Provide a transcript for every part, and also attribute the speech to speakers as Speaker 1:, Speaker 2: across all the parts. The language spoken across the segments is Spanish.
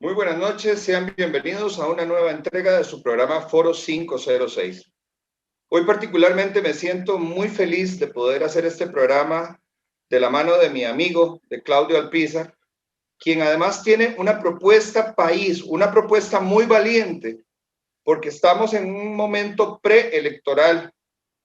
Speaker 1: Muy buenas noches, sean bienvenidos a una nueva entrega de su programa Foro 506. Hoy particularmente me siento muy feliz de poder hacer este programa de la mano de mi amigo, de Claudio Alpizar, quien además tiene una propuesta país, una propuesta muy valiente, porque estamos en un momento preelectoral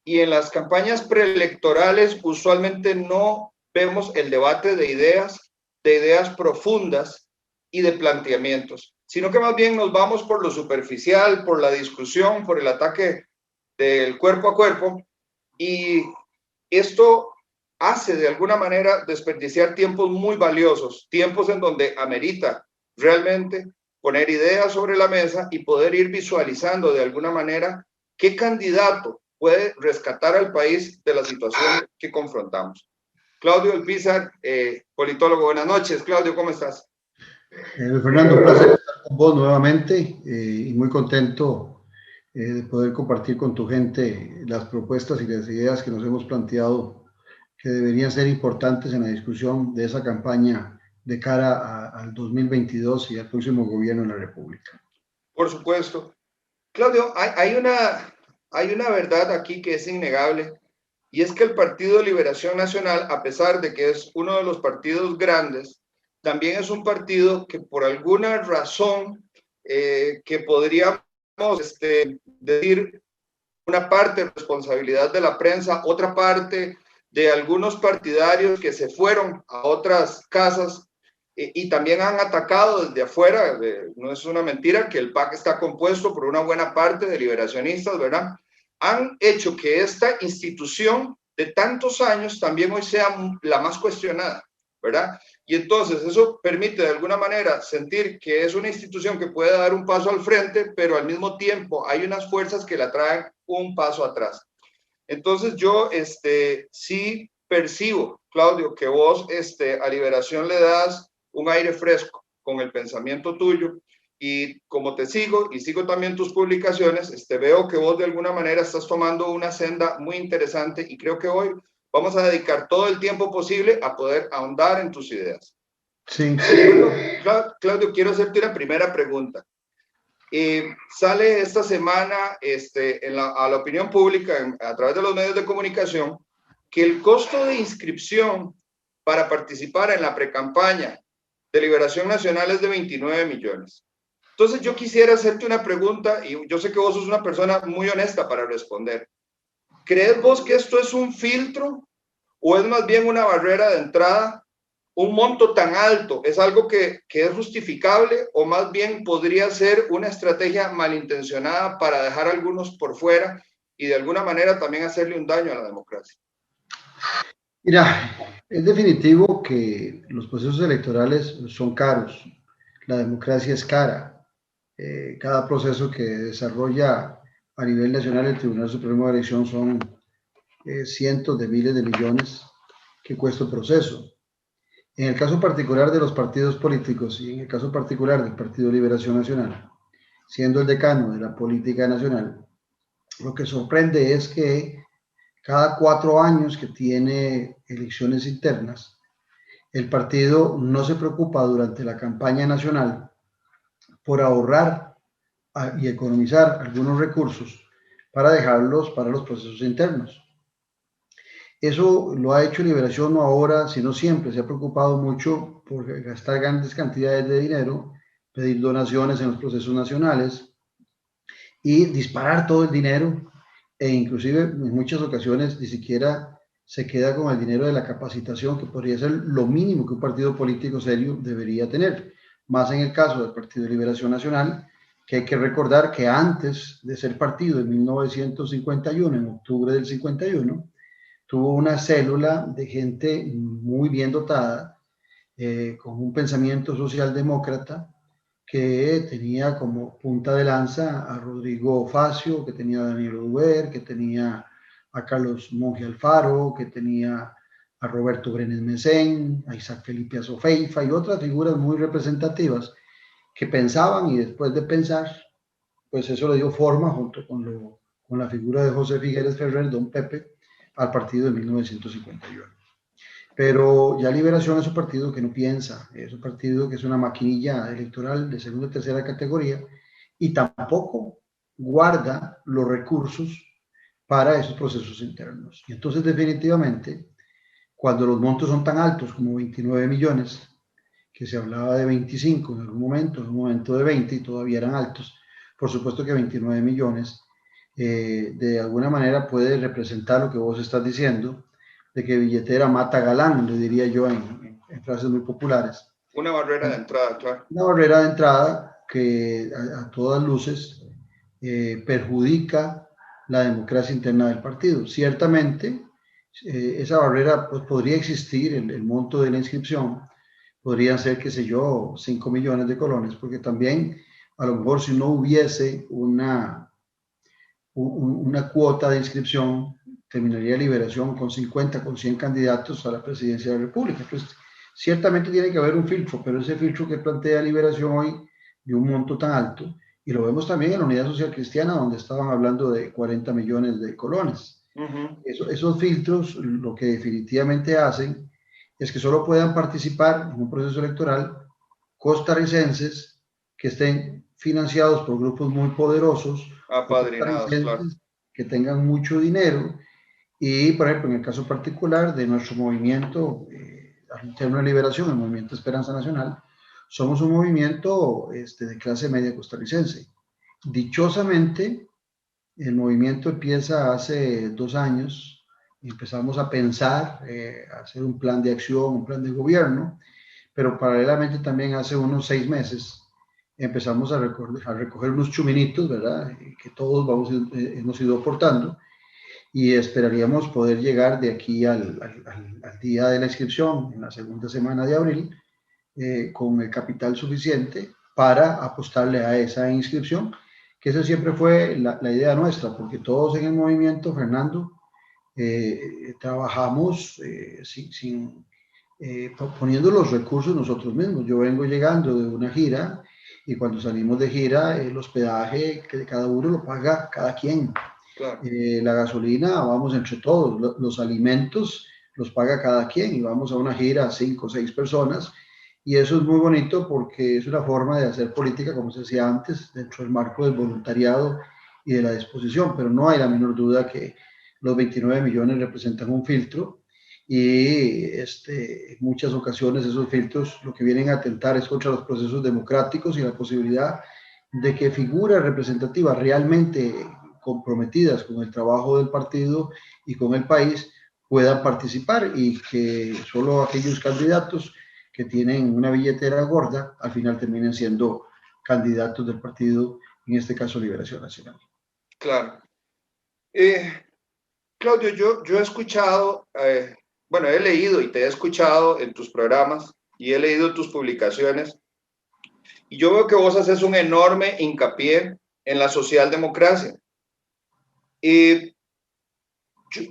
Speaker 1: y en las campañas preelectorales usualmente no vemos el debate de ideas profundas y de planteamientos, sino que más bien nos vamos por lo superficial, por la discusión, por el ataque del cuerpo a cuerpo, y esto hace de alguna manera desperdiciar tiempos muy valiosos, tiempos en donde amerita realmente poner ideas sobre la mesa y poder ir visualizando de alguna manera qué candidato puede rescatar al país de la situación que confrontamos. Claudio Alpizar, politólogo. Buenas noches, Claudio, ¿cómo estás?
Speaker 2: Fernando, un placer estar con vos nuevamente y muy contento de poder compartir con tu gente las propuestas y las ideas que nos hemos planteado que deberían ser importantes en la discusión de esa campaña de cara al 2022 y al próximo gobierno de la República.
Speaker 1: Por supuesto. Claudio, hay una verdad aquí que es innegable, y es que el Partido de Liberación Nacional, a pesar de que es uno de los partidos grandes, también es un partido que por alguna razón que podríamos decir una parte de responsabilidad de la prensa, otra parte de algunos partidarios que se fueron a otras casas y también han atacado desde afuera. No es una mentira que el PAC está compuesto por una buena parte de liberacionistas, ¿verdad? Han hecho que esta institución de tantos años también hoy sea la más cuestionada, ¿verdad? Y entonces eso permite de alguna manera sentir que es una institución que puede dar un paso al frente, pero al mismo tiempo hay unas fuerzas que la traen un paso atrás. Entonces yo sí percibo, Claudio, que vos a Liberación le das un aire fresco con el pensamiento tuyo, y como te sigo y sigo también tus publicaciones, veo que vos de alguna manera estás tomando una senda muy interesante, y creo que hoy vamos a dedicar todo el tiempo posible a poder ahondar en tus ideas.
Speaker 2: Sí.
Speaker 1: Bueno, Claudio, quiero hacerte una primera pregunta. Sale esta semana a la opinión pública a través de los medios de comunicación que el costo de inscripción para participar en la precampaña de Liberación Nacional es de 29 millones. Entonces yo quisiera hacerte una pregunta, y yo sé que vos sos una persona muy honesta para responder. ¿Crees vos que esto es un filtro o es más bien una barrera de entrada? ¿Un monto tan alto es algo que es justificable, o más bien podría ser una estrategia malintencionada para dejar a algunos por fuera y de alguna manera también hacerle un daño a la democracia?
Speaker 2: Mira, es definitivo que los procesos electorales son caros. La democracia es cara. Cada proceso que desarrolla a nivel nacional el Tribunal Supremo de Elección son cientos de miles de millones que cuesta el proceso. En el caso particular de los partidos políticos y en el caso particular del Partido Liberación Nacional, siendo el decano de la política nacional, lo que sorprende es que cada 4 años que tiene elecciones internas, el partido no se preocupa durante la campaña nacional por ahorrar y economizar algunos recursos para dejarlos para los procesos internos. Eso lo ha hecho Liberación no ahora, sino siempre. Se ha preocupado mucho por gastar grandes cantidades de dinero, pedir donaciones en los procesos nacionales y disparar todo el dinero, e inclusive en muchas ocasiones ni siquiera se queda con el dinero de la capacitación, que podría ser lo mínimo que un partido político serio debería tener. Más en el caso del Partido de Liberación Nacional, que hay que recordar que antes de ser partido en 1951, en octubre del 51, tuvo una célula de gente muy bien dotada, con un pensamiento socialdemócrata, que tenía como punta de lanza a Rodrigo Facio, que tenía a Daniel Oduber, que tenía a Carlos Monge Alfaro, que tenía a Roberto Brenes Mesén, a Isaac Felipe Azofeifa y otras figuras muy representativas que pensaban, y después de pensar, pues eso le dio forma, junto con la figura de José Figueres Ferrer, don Pepe, al partido de 1951. pero ya Liberación es un partido que no piensa, es un partido que es una maquinilla electoral de segunda y tercera categoría y tampoco guarda los recursos para esos procesos internos. Y entonces definitivamente, cuando los montos son tan altos como 29 millones, que se hablaba de 25 en un momento de 20 y todavía eran altos, por supuesto que 29 millones de alguna manera puede representar lo que vos estás diciendo, de que billetera mata galán, le diría yo en frases muy populares.
Speaker 1: Una barrera de entrada, claro.
Speaker 2: Una barrera de entrada que a todas luces perjudica la democracia interna del partido. Ciertamente, esa barrera pues, podría existir, el monto de la inscripción podría ser, qué sé yo, 5 millones de colones, porque también a lo mejor si no hubiese una cuota de inscripción, terminaría Liberación con 50, con 100 candidatos a la presidencia de la República. Entonces, ciertamente tiene que haber un filtro, pero ese filtro que plantea Liberación hoy de un monto tan alto, y lo vemos también en la Unidad Social Cristiana, donde estaban hablando de 40 millones de colones. Esos filtros lo que definitivamente hacen es que solo puedan participar en un proceso electoral costarricenses que estén financiados por grupos muy poderosos,
Speaker 1: apadrinados, claro,
Speaker 2: que tengan mucho dinero. Y, por ejemplo, en el caso particular de nuestro movimiento interno de liberación, el Movimiento Esperanza Nacional, somos un movimiento de clase media costarricense. Dichosamente, el movimiento empieza hace 2 años, empezamos a pensar, a hacer un plan de acción, un plan de gobierno, pero paralelamente también hace unos 6 meses empezamos a recoger unos chuminitos, ¿verdad? Que todos hemos ido aportando y esperaríamos poder llegar de aquí al día de la inscripción, en la segunda semana de abril, con el capital suficiente para apostarle a esa inscripción, que esa siempre fue la idea nuestra, porque todos en el movimiento, Fernando, trabajamos poniendo los recursos nosotros mismos. Yo vengo llegando de una gira y cuando salimos de gira, el hospedaje que cada uno lo paga cada quien. Claro. La gasolina, vamos entre todos. Los alimentos los paga cada quien y vamos a una gira 5 o 6 personas. Y eso es muy bonito porque es una forma de hacer política, como se decía antes, dentro del marco del voluntariado y de la disposición. Pero no hay la menor duda que los 29 millones representan un filtro y en muchas ocasiones esos filtros lo que vienen a atentar es contra los procesos democráticos y la posibilidad de que figuras representativas realmente comprometidas con el trabajo del partido y con el país puedan participar y que solo aquellos candidatos que tienen una billetera gorda al final terminen siendo candidatos del partido, en este caso Liberación Nacional.
Speaker 1: Claro. Claudio, yo he escuchado, bueno, he leído y te he escuchado en tus programas y he leído tus publicaciones y yo veo que vos haces un enorme hincapié en la socialdemocracia.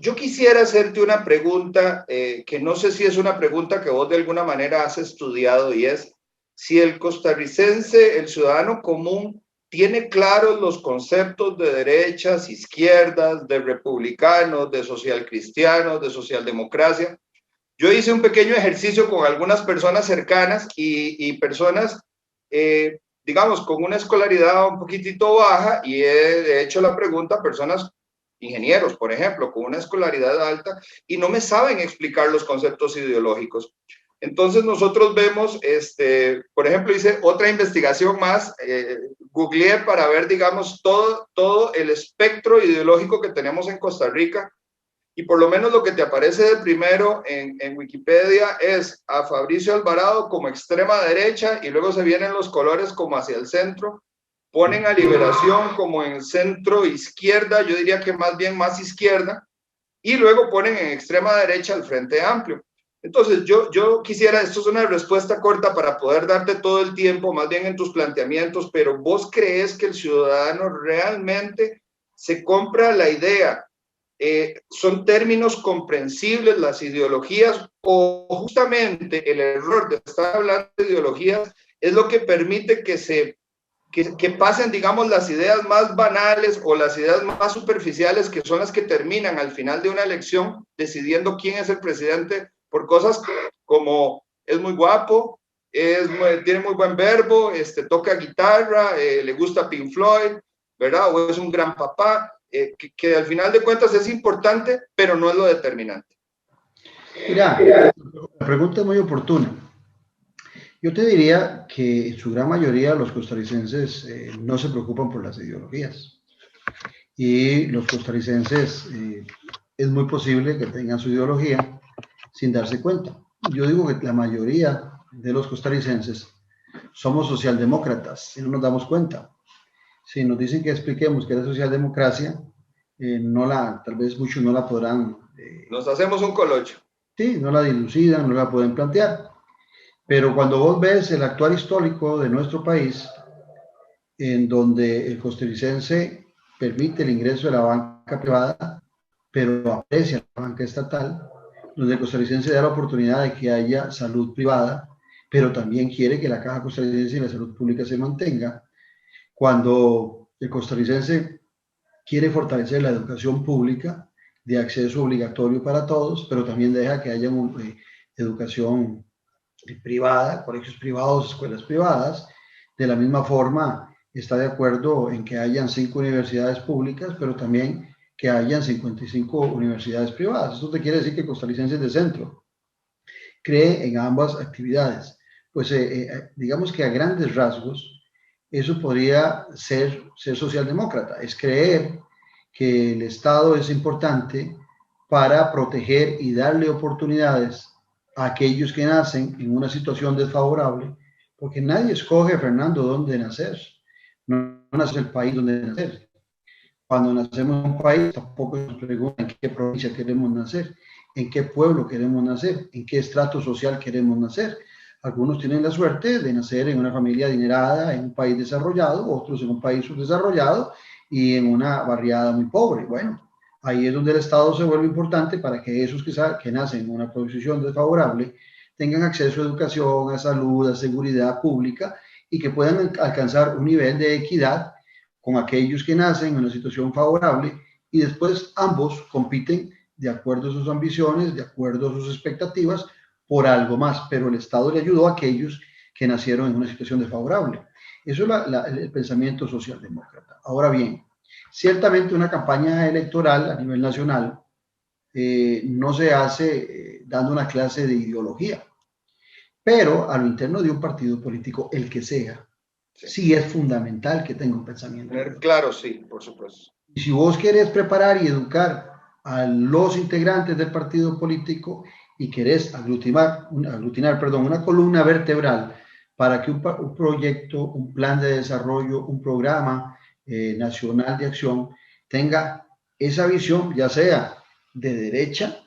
Speaker 1: Yo quisiera hacerte una pregunta que no sé si es una pregunta que vos de alguna manera has estudiado y es si el costarricense, el ciudadano común, tiene claros los conceptos de derechas, izquierdas, de republicanos, de socialcristianos, de socialdemocracia. Yo hice un pequeño ejercicio con algunas personas cercanas y personas, digamos, con una escolaridad un poquitito baja y he hecho la pregunta a personas, ingenieros, por ejemplo, con una escolaridad alta y no me saben explicar los conceptos ideológicos. Entonces nosotros vemos, por ejemplo, hice otra investigación más, googleé para ver, digamos, todo el espectro ideológico que tenemos en Costa Rica y por lo menos lo que te aparece de primero en Wikipedia es a Fabricio Alvarado como extrema derecha y luego se vienen los colores como hacia el centro, ponen a Liberación como en centro izquierda, yo diría que más bien más izquierda, y luego ponen en extrema derecha al Frente Amplio. Entonces, yo quisiera, esto es una respuesta corta para poder darte todo el tiempo, más bien en tus planteamientos, pero ¿vos crees que el ciudadano realmente se compra la idea? ¿Son términos comprensibles las ideologías o justamente el error de estar hablando de ideologías es lo que permite que pasen, digamos, las ideas más banales o las ideas más superficiales que son las que terminan al final de una elección decidiendo quién es el presidente por cosas como es muy guapo, tiene muy buen verbo, toca guitarra, le gusta Pink Floyd, ¿verdad? O es un gran papá, que al final de cuentas es importante, pero no es lo determinante.
Speaker 2: Mira, la pregunta es muy oportuna. Yo te diría que en su gran mayoría los costarricenses no se preocupan por las ideologías. Y los costarricenses es muy posible que tengan su ideología sin darse cuenta. Yo digo que la mayoría de los costarricenses somos socialdemócratas y no nos damos cuenta. Si nos dicen que expliquemos qué es la socialdemocracia, tal vez muchos no la podrán.
Speaker 1: Nos hacemos un colocho.
Speaker 2: Sí, no la dilucidan, no la pueden plantear. Pero cuando vos ves el actuar histórico de nuestro país, en donde el costarricense permite el ingreso de la banca privada, pero aprecia la banca estatal, donde el costarricense da la oportunidad de que haya salud privada, pero también quiere que la caja costarricense y la salud pública se mantenga. Cuando el costarricense quiere fortalecer la educación pública de acceso obligatorio para todos, pero también deja que haya educación privada, colegios privados, escuelas privadas. De la misma forma, está de acuerdo en que hayan 5 universidades públicas, pero también que hayan 55 universidades privadas. Esto te quiere decir que costarricenses de centro cree en ambas actividades. Pues digamos que a grandes rasgos, eso podría ser socialdemócrata, es creer que el Estado es importante para proteger y darle oportunidades a aquellos que nacen en una situación desfavorable, porque nadie escoge, Fernando, dónde nacer. No nace el país donde nacer. Cuando nacemos en un país, tampoco nos preguntan en qué provincia queremos nacer, en qué pueblo queremos nacer, en qué estrato social queremos nacer. Algunos tienen la suerte de nacer en una familia adinerada, en un país desarrollado, otros en un país subdesarrollado y en una barriada muy pobre. Bueno, ahí es donde el Estado se vuelve importante para que esos que nacen en una posición desfavorable tengan acceso a educación, a salud, a seguridad pública y que puedan alcanzar un nivel de equidad con aquellos que nacen en una situación favorable y después ambos compiten de acuerdo a sus ambiciones, de acuerdo a sus expectativas, por algo más, pero el Estado le ayudó a aquellos que nacieron en una situación desfavorable. Eso es el pensamiento socialdemócrata. Ahora bien, ciertamente una campaña electoral a nivel nacional no se hace dando una clase de ideología, pero a lo interno de un partido político, el que sea, sí es fundamental que tenga un pensamiento.
Speaker 1: Claro, sí, por supuesto.
Speaker 2: Y si vos querés preparar y educar a los integrantes del partido político y querés aglutinar una columna vertebral para que un proyecto, un plan de desarrollo, un programa nacional de acción tenga esa visión, ya sea de derecha,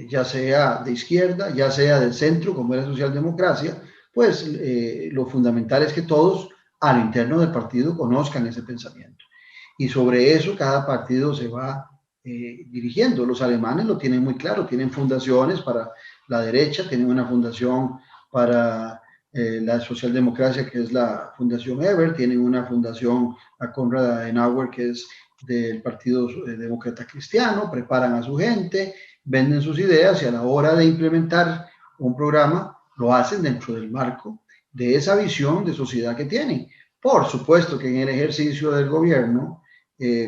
Speaker 2: ya sea de izquierda, ya sea del centro, como es la socialdemocracia, pues lo fundamental es que todos al interno del partido conozcan ese pensamiento. Y sobre eso cada partido se va dirigiendo. Los alemanes lo tienen muy claro, tienen fundaciones para la derecha, tienen una fundación para la socialdemocracia, que es la Fundación Eber, tienen una fundación a Konrad Adenauer, que es del Partido Demócrata Cristiano, preparan a su gente, venden sus ideas y a la hora de implementar un programa lo hacen dentro del marco de esa visión de sociedad que tienen. Por supuesto que en el ejercicio del gobierno,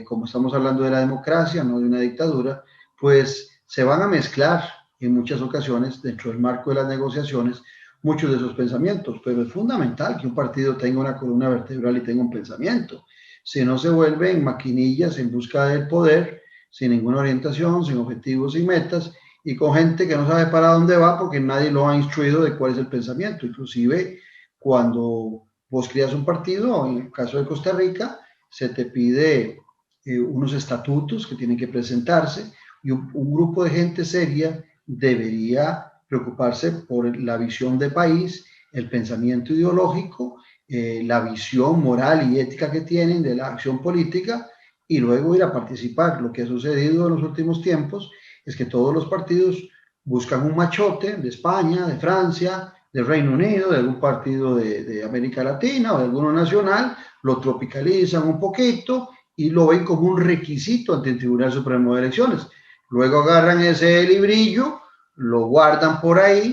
Speaker 2: como estamos hablando de la democracia, no de una dictadura, pues se van a mezclar en muchas ocasiones dentro del marco de las negociaciones muchos de esos pensamientos, pero es fundamental que un partido tenga una columna vertebral y tenga un pensamiento. Si no, se vuelven maquinillas en busca del poder, sin ninguna orientación, sin objetivos, sin metas, y con gente que no sabe para dónde va porque nadie lo ha instruido de cuál es el pensamiento. Inclusive cuando vos creas un partido, en el caso de Costa Rica, se te pide unos estatutos que tienen que presentarse y un grupo de gente seria debería preocuparse por la visión de país, el pensamiento ideológico, la visión moral y ética que tienen de la acción política y luego ir a participar. Lo que ha sucedido en los últimos tiempos es que todos los partidos buscan un machote de España, de Francia, del Reino Unido, de algún partido de América Latina o de alguno nacional, lo tropicalizan un poquito y lo ven como un requisito ante el Tribunal Supremo de Elecciones. Luego agarran ese librillo, lo guardan por ahí,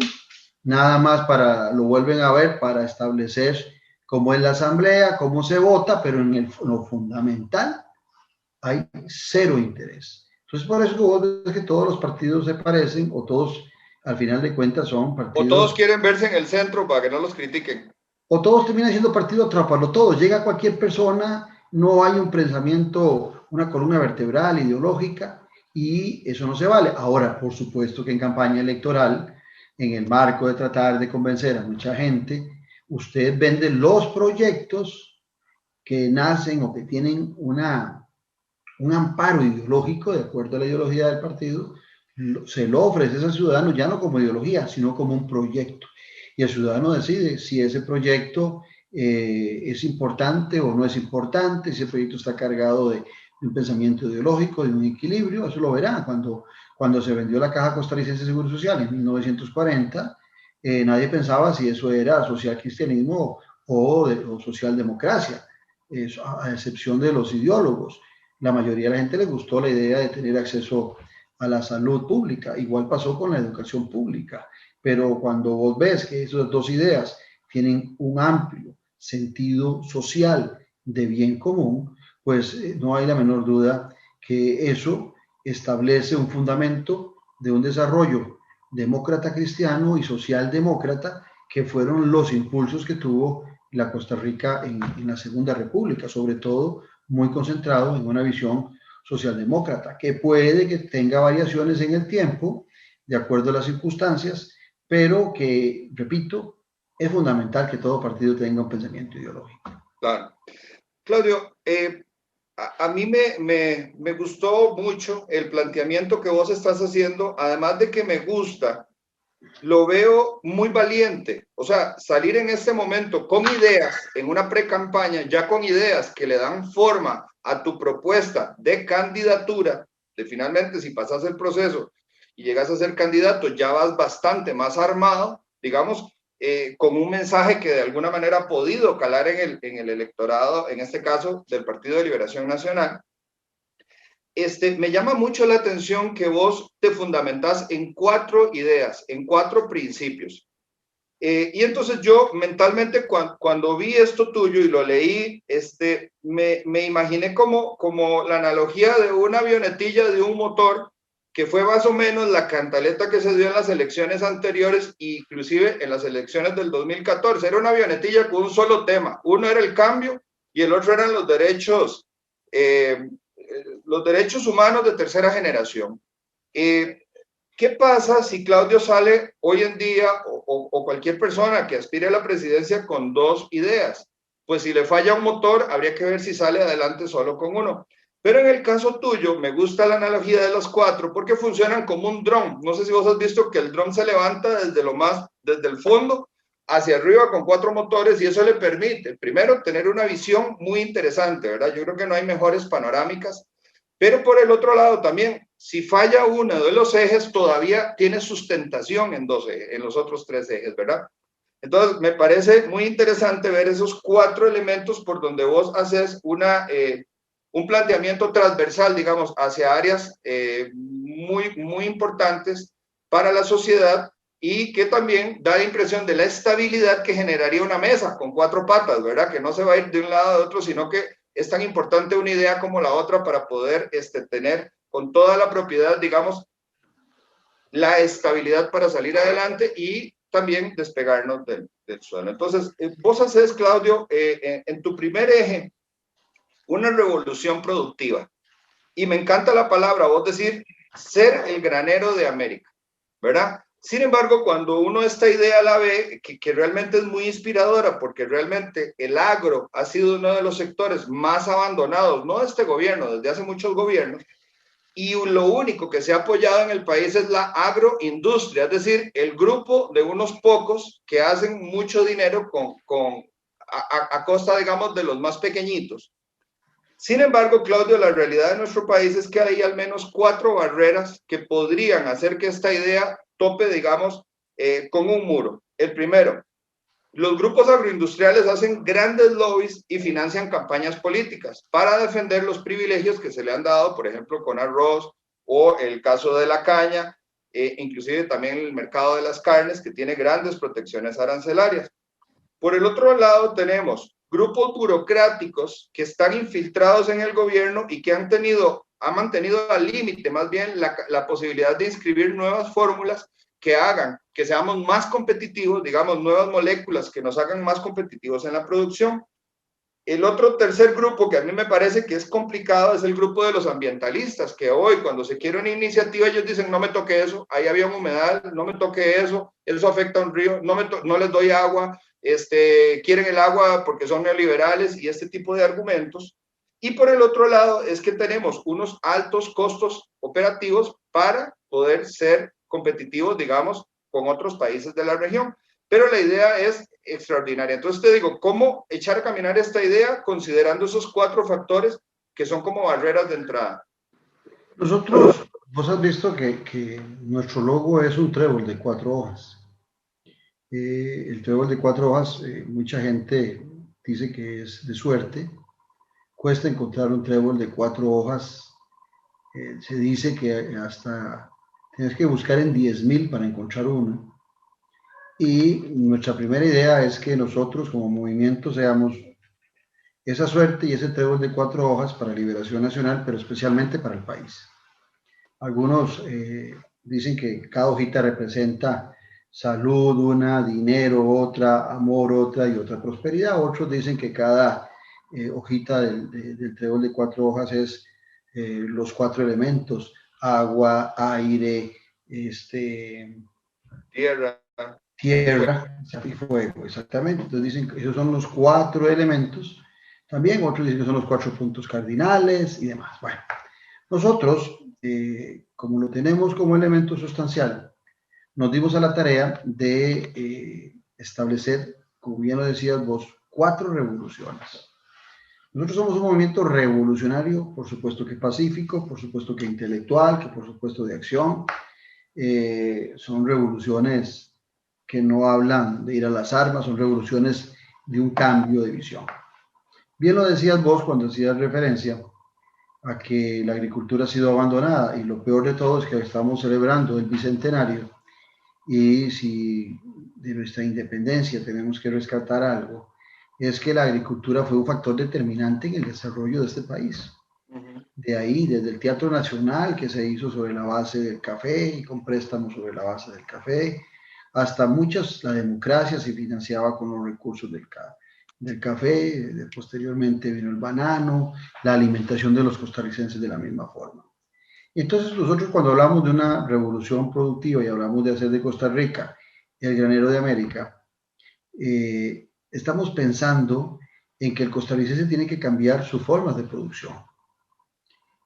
Speaker 2: nada más lo vuelven a ver para establecer cómo es la asamblea, cómo se vota, pero en lo fundamental hay cero interés. Entonces, por eso vos ves que todos los partidos se parecen, o todos, al final de cuentas, son
Speaker 1: O todos
Speaker 2: partidos,
Speaker 1: quieren verse en el centro para que no los critiquen.
Speaker 2: o todos terminan siendo partidos trápalo todos. Llega cualquier persona, no hay un pensamiento, una columna vertebral, ideológica, y eso no se vale. Ahora, por supuesto que en campaña electoral, en el marco de tratar de convencer a mucha gente, usted vende los proyectos que nacen o que tienen un amparo ideológico, de acuerdo a la ideología del partido, se lo ofrece al ciudadano ya no como ideología, sino como un proyecto. Y el ciudadano decide si ese proyecto es importante o no es importante, si el proyecto está cargado de un pensamiento ideológico, de un equilibrio. Eso lo verá cuando se vendió la Caja Costarricense de Seguro Social en 1940. Nadie pensaba si eso era social cristianismo o socialdemocracia, a excepción de los ideólogos. La mayoría de la gente le gustó la idea de tener acceso a la salud pública. Igual pasó con la educación pública. Pero cuando vos ves que esas dos ideas tienen un amplio sentido social de bien común, pues no hay la menor duda que eso establece un fundamento de un desarrollo demócrata cristiano y socialdemócrata, que fueron los impulsos que tuvo la Costa Rica en la Segunda República, sobre todo muy concentrado en una visión socialdemócrata, que puede que tenga variaciones en el tiempo, de acuerdo a las circunstancias, pero que, repito, es fundamental que todo partido tenga un pensamiento ideológico.
Speaker 1: Claro. Claudio, a mí me gustó mucho el planteamiento que vos estás haciendo, además de que me gusta, lo veo muy valiente. O sea, salir en este momento con ideas, en una pre-campaña, ya con ideas que le dan forma a tu propuesta de candidatura, de finalmente si pasas el proceso y llegas a ser candidato, ya vas bastante más armado, digamos, con un mensaje que de alguna manera ha podido calar en el electorado, en este caso del Partido de Liberación Nacional. Me llama mucho la atención que vos te fundamentás en 4 ideas, en 4 principios. Y entonces yo mentalmente cuando vi esto tuyo y lo leí, me imaginé como la analogía de una avionetilla de un motor, que fue más o menos la cantaleta que se dio en las elecciones anteriores, inclusive en las elecciones del 2014. Era una avionetilla con un solo tema. Uno era el cambio y el otro eran los derechos humanos de tercera generación. ¿Qué pasa si Claudio sale hoy en día o cualquier persona que aspire a la presidencia con 2 ideas? Pues si le falla un motor, habría que ver si sale adelante solo con uno. Pero en el caso tuyo, me gusta la analogía de los 4 porque funcionan como un dron. No sé si vos has visto que el dron se levanta desde el fondo hacia arriba con 4 motores, y eso le permite, primero, tener una visión muy interesante, ¿verdad? Yo creo que no hay mejores panorámicas. Pero por el otro lado también, si falla uno de los ejes, todavía tiene sustentación en los otros 3 ejes, ¿verdad? Entonces, me parece muy interesante ver esos 4 elementos por donde vos haces un planteamiento transversal, digamos, hacia áreas muy importantes para la sociedad, y que también da la impresión de la estabilidad que generaría una mesa con 4 patas, ¿verdad? Que no se va a ir de un lado a otro, sino que es tan importante una idea como la otra para poder tener con toda la propiedad, digamos, la estabilidad para salir adelante y también despegarnos del suelo. Entonces, vos haces, Claudio, en tu primer eje, una revolución productiva. Y me encanta la palabra, vos decir, ser el granero de América, ¿verdad? Sin embargo, cuando uno esta idea la ve, que realmente es muy inspiradora, porque realmente el agro ha sido uno de los sectores más abandonados, no de este gobierno, desde hace muchos gobiernos, y lo único que se ha apoyado en el país es la agroindustria, es decir, el grupo de unos pocos que hacen mucho dinero a costa, digamos, de los más pequeñitos. Sin embargo, Claudio, la realidad de nuestro país es que hay al menos 4 barreras que podrían hacer que esta idea tope, digamos, con un muro. El primero, los grupos agroindustriales hacen grandes lobbies y financian campañas políticas para defender los privilegios que se le han dado, por ejemplo, con arroz o el caso de la caña, inclusive también el mercado de las carnes, que tiene grandes protecciones arancelarias. Por el otro lado tenemos grupos burocráticos que están infiltrados en el gobierno y que han mantenido al límite más bien la posibilidad de inscribir nuevas fórmulas que hagan que seamos más competitivos, digamos, nuevas moléculas que nos hagan más competitivos en la producción. El otro tercer grupo que a mí me parece que es complicado es el grupo de los ambientalistas, que hoy cuando se quiere una iniciativa ellos dicen no me toque eso, ahí había un humedal, no me toque eso afecta a un río, no les doy agua, quieren el agua porque son neoliberales y este tipo de argumentos. Y por el otro lado es que tenemos unos altos costos operativos para poder ser competitivos, digamos, con otros países de la región. Pero la idea es extraordinaria. Entonces te digo, ¿cómo echar a caminar esta idea considerando esos 4 factores que son como barreras de entrada?
Speaker 2: Nosotros, vos has visto que nuestro logo es un trébol de 4 hojas. El trébol de 4 hojas, mucha gente dice que es de suerte. Cuesta encontrar un trébol de 4 hojas. Se dice que hasta tienes que buscar en 10.000 para encontrar uno. Y nuestra primera idea es que nosotros como movimiento seamos esa suerte y ese trébol de 4 hojas para Liberación Nacional, pero especialmente para el país. Algunos dicen que cada hojita representa salud, una, dinero, otra, amor, otra y otra prosperidad. Otros dicen que cada hojita del trébol de 4 hojas es los 4 elementos, agua, aire, tierra y fuego, exactamente. Entonces dicen que esos son los 4 elementos. También otros dicen que son los 4 puntos cardinales y demás. Bueno, nosotros, como lo tenemos como elemento sustancial, nos dimos a la tarea de establecer, como bien lo decías vos, 4 revoluciones. Nosotros somos un movimiento revolucionario, por supuesto que pacífico, por supuesto que intelectual, que por supuesto de acción. Son revoluciones que no hablan de ir a las armas, son revoluciones de un cambio de visión. Bien lo decías vos cuando hacías referencia a que la agricultura ha sido abandonada y lo peor de todo es que estamos celebrando el bicentenario y si de nuestra independencia tenemos que rescatar algo, es que la agricultura fue un factor determinante en el desarrollo de este país. De ahí, desde el Teatro Nacional, que se hizo sobre la base del café y con préstamos sobre la base del café, hasta muchas, la democracia se financiaba con los recursos del café, posteriormente vino el banano, la alimentación de los costarricenses de la misma forma. Entonces nosotros cuando hablamos de una revolución productiva y hablamos de hacer de Costa Rica el granero de América, estamos pensando en que el costarricense tiene que cambiar sus formas de producción.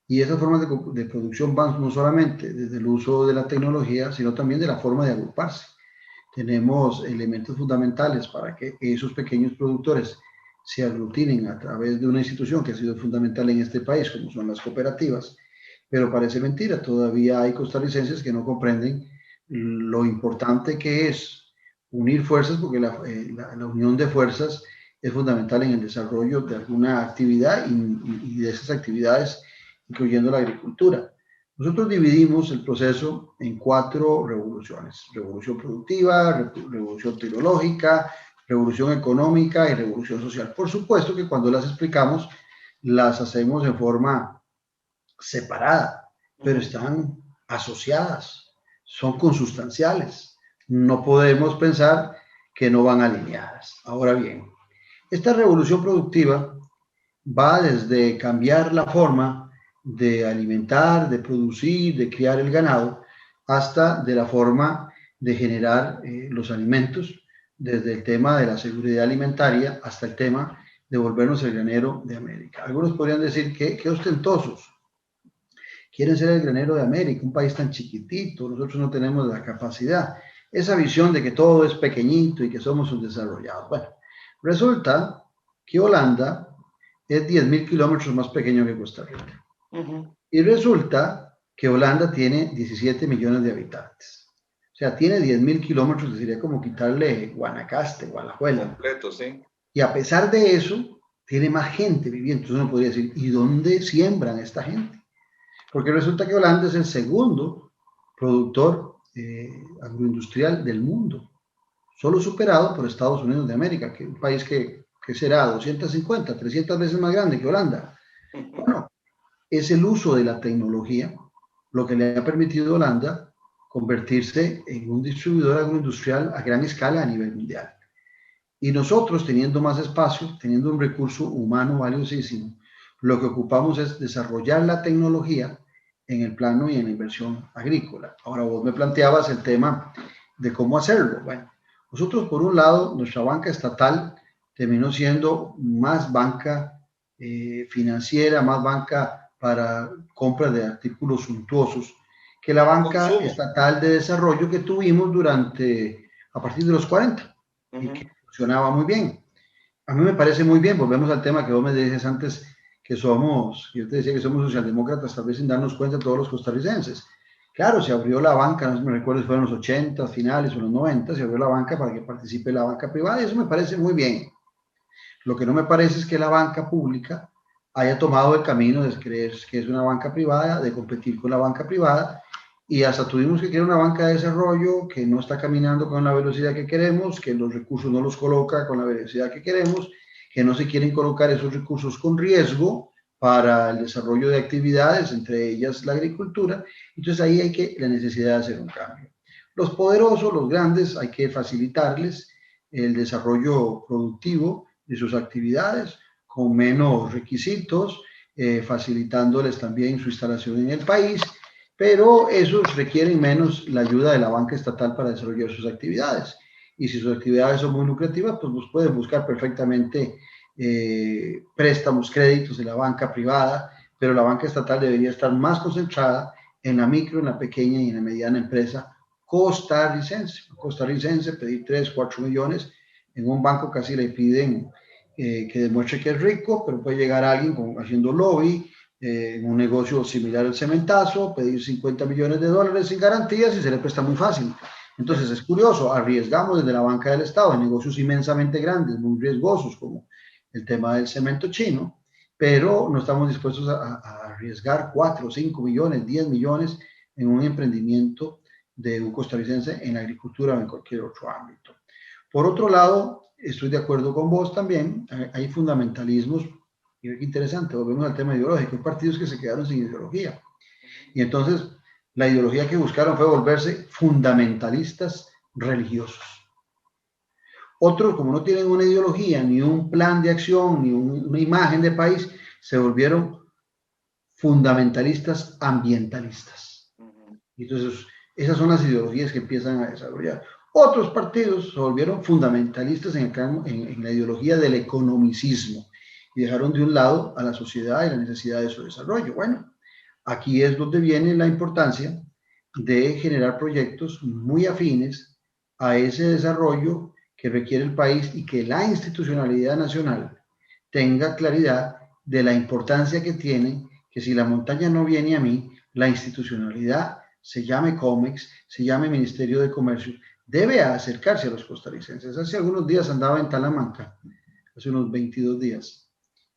Speaker 2: Y esas formas de producción van no solamente desde el uso de la tecnología, sino también de la forma de agruparse. Tenemos elementos fundamentales para que esos pequeños productores se aglutinen a través de una institución que ha sido fundamental en este país, como son las cooperativas, pero parece mentira, todavía hay costarricenses que no comprenden lo importante que es unir fuerzas, porque la unión de fuerzas es fundamental en el desarrollo de alguna actividad y de esas actividades, incluyendo la agricultura. Nosotros dividimos el proceso en 4 revoluciones: revolución productiva, revolución tecnológica, revolución económica y revolución social. Por supuesto que cuando las explicamos, las hacemos en forma separada, pero están asociadas, son consustanciales. No podemos pensar que no van alineadas. Ahora bien, esta revolución productiva va desde cambiar la forma de alimentar, de producir, de criar el ganado, hasta de la forma de generar los alimentos, desde el tema de la seguridad alimentaria hasta el tema de volvernos el granero de América. Algunos podrían decir que ostentosos. Quieren ser el granero de América, un país tan chiquitito, nosotros no tenemos la capacidad. Esa visión de que todo es pequeñito y que somos subdesarrollados. Bueno, resulta que Holanda es 10.000 kilómetros más pequeño que Costa Rica. Y resulta que Holanda tiene 17 millones de habitantes. O sea, tiene 10.000 kilómetros, sería como quitarle Guanacaste, Gualajuela.
Speaker 1: Completo, sí.
Speaker 2: Y a pesar de eso, tiene más gente viviendo. Entonces uno podría decir, ¿y dónde siembran esta gente? Porque resulta que Holanda es el segundo productor agroindustrial del mundo, solo superado por Estados Unidos de América, que es un país que será 250, 300 veces más grande que Holanda. Bueno, es el uso de la tecnología lo que le ha permitido a Holanda convertirse en un distribuidor agroindustrial a gran escala a nivel mundial. Y nosotros, teniendo más espacio, teniendo un recurso humano valiosísimo, lo que ocupamos es desarrollar la tecnología en el plano y en la inversión agrícola. Ahora vos me planteabas el tema de cómo hacerlo. Bueno, nosotros por un lado, nuestra banca estatal terminó siendo más banca financiera, más banca para compra de artículos suntuosos, que la banca estatal de desarrollo que tuvimos a partir de los 40, y que funcionaba muy bien. A mí me parece muy bien, volvemos al tema que vos me dices antes, yo te decía que somos socialdemócratas, tal vez sin darnos cuenta todos los costarricenses. Claro, se abrió la banca, no me recuerdo si fueron los 80 finales o los 90, se abrió la banca para que participe la banca privada y eso me parece muy bien. Lo que no me parece es que la banca pública haya tomado el camino de creer que es una banca privada, de competir con la banca privada, y hasta tuvimos que crear una banca de desarrollo que no está caminando con la velocidad que queremos, que los recursos no los coloca con la velocidad que queremos, que no se quieren colocar esos recursos con riesgo para el desarrollo de actividades, entre ellas la agricultura. Entonces ahí hay la necesidad de hacer un cambio. Los poderosos, los grandes, hay que facilitarles el desarrollo productivo de sus actividades con menos requisitos, facilitándoles también su instalación en el país, pero esos requieren menos la ayuda de la banca estatal para desarrollar sus actividades. Y si sus actividades son muy lucrativas, pues pueden buscar perfectamente préstamos, créditos de la banca privada, pero la banca estatal debería estar más concentrada en la micro, en la pequeña y en la mediana empresa costarricense, pedir 3, 4 millones, en un banco casi le piden que demuestre que es rico, pero puede llegar alguien haciendo lobby, en un negocio similar al cementazo, pedir 50 millones de dólares sin garantías y se le presta muy fácil. Entonces es curioso, arriesgamos desde la banca del Estado en negocios inmensamente grandes, muy riesgosos, como el tema del cemento chino, pero no estamos dispuestos a arriesgar 4, 5 millones, 10 millones en un emprendimiento de un costarricense en la agricultura o en cualquier otro ámbito. Por otro lado, estoy de acuerdo con vos también, hay fundamentalismos, y qué interesante, volvemos al tema ideológico, hay partidos que se quedaron sin ideología, y entonces la ideología que buscaron fue volverse fundamentalistas religiosos. Otros, como no tienen una ideología, ni un plan de acción, ni una imagen de país, se volvieron fundamentalistas ambientalistas. Y entonces, esas son las ideologías que empiezan a desarrollar. Otros partidos se volvieron fundamentalistas en la ideología del economicismo y dejaron de un lado a la sociedad y la necesidad de su desarrollo. Bueno, aquí es donde viene la importancia de generar proyectos muy afines a ese desarrollo que requiere el país y que la institucionalidad nacional tenga claridad de la importancia que tiene, que si la montaña no viene a mí, la institucionalidad, se llame COMEX, se llame Ministerio de Comercio, debe acercarse a los costarricenses. Hace algunos días andaba en Talamanca, hace unos 22 días,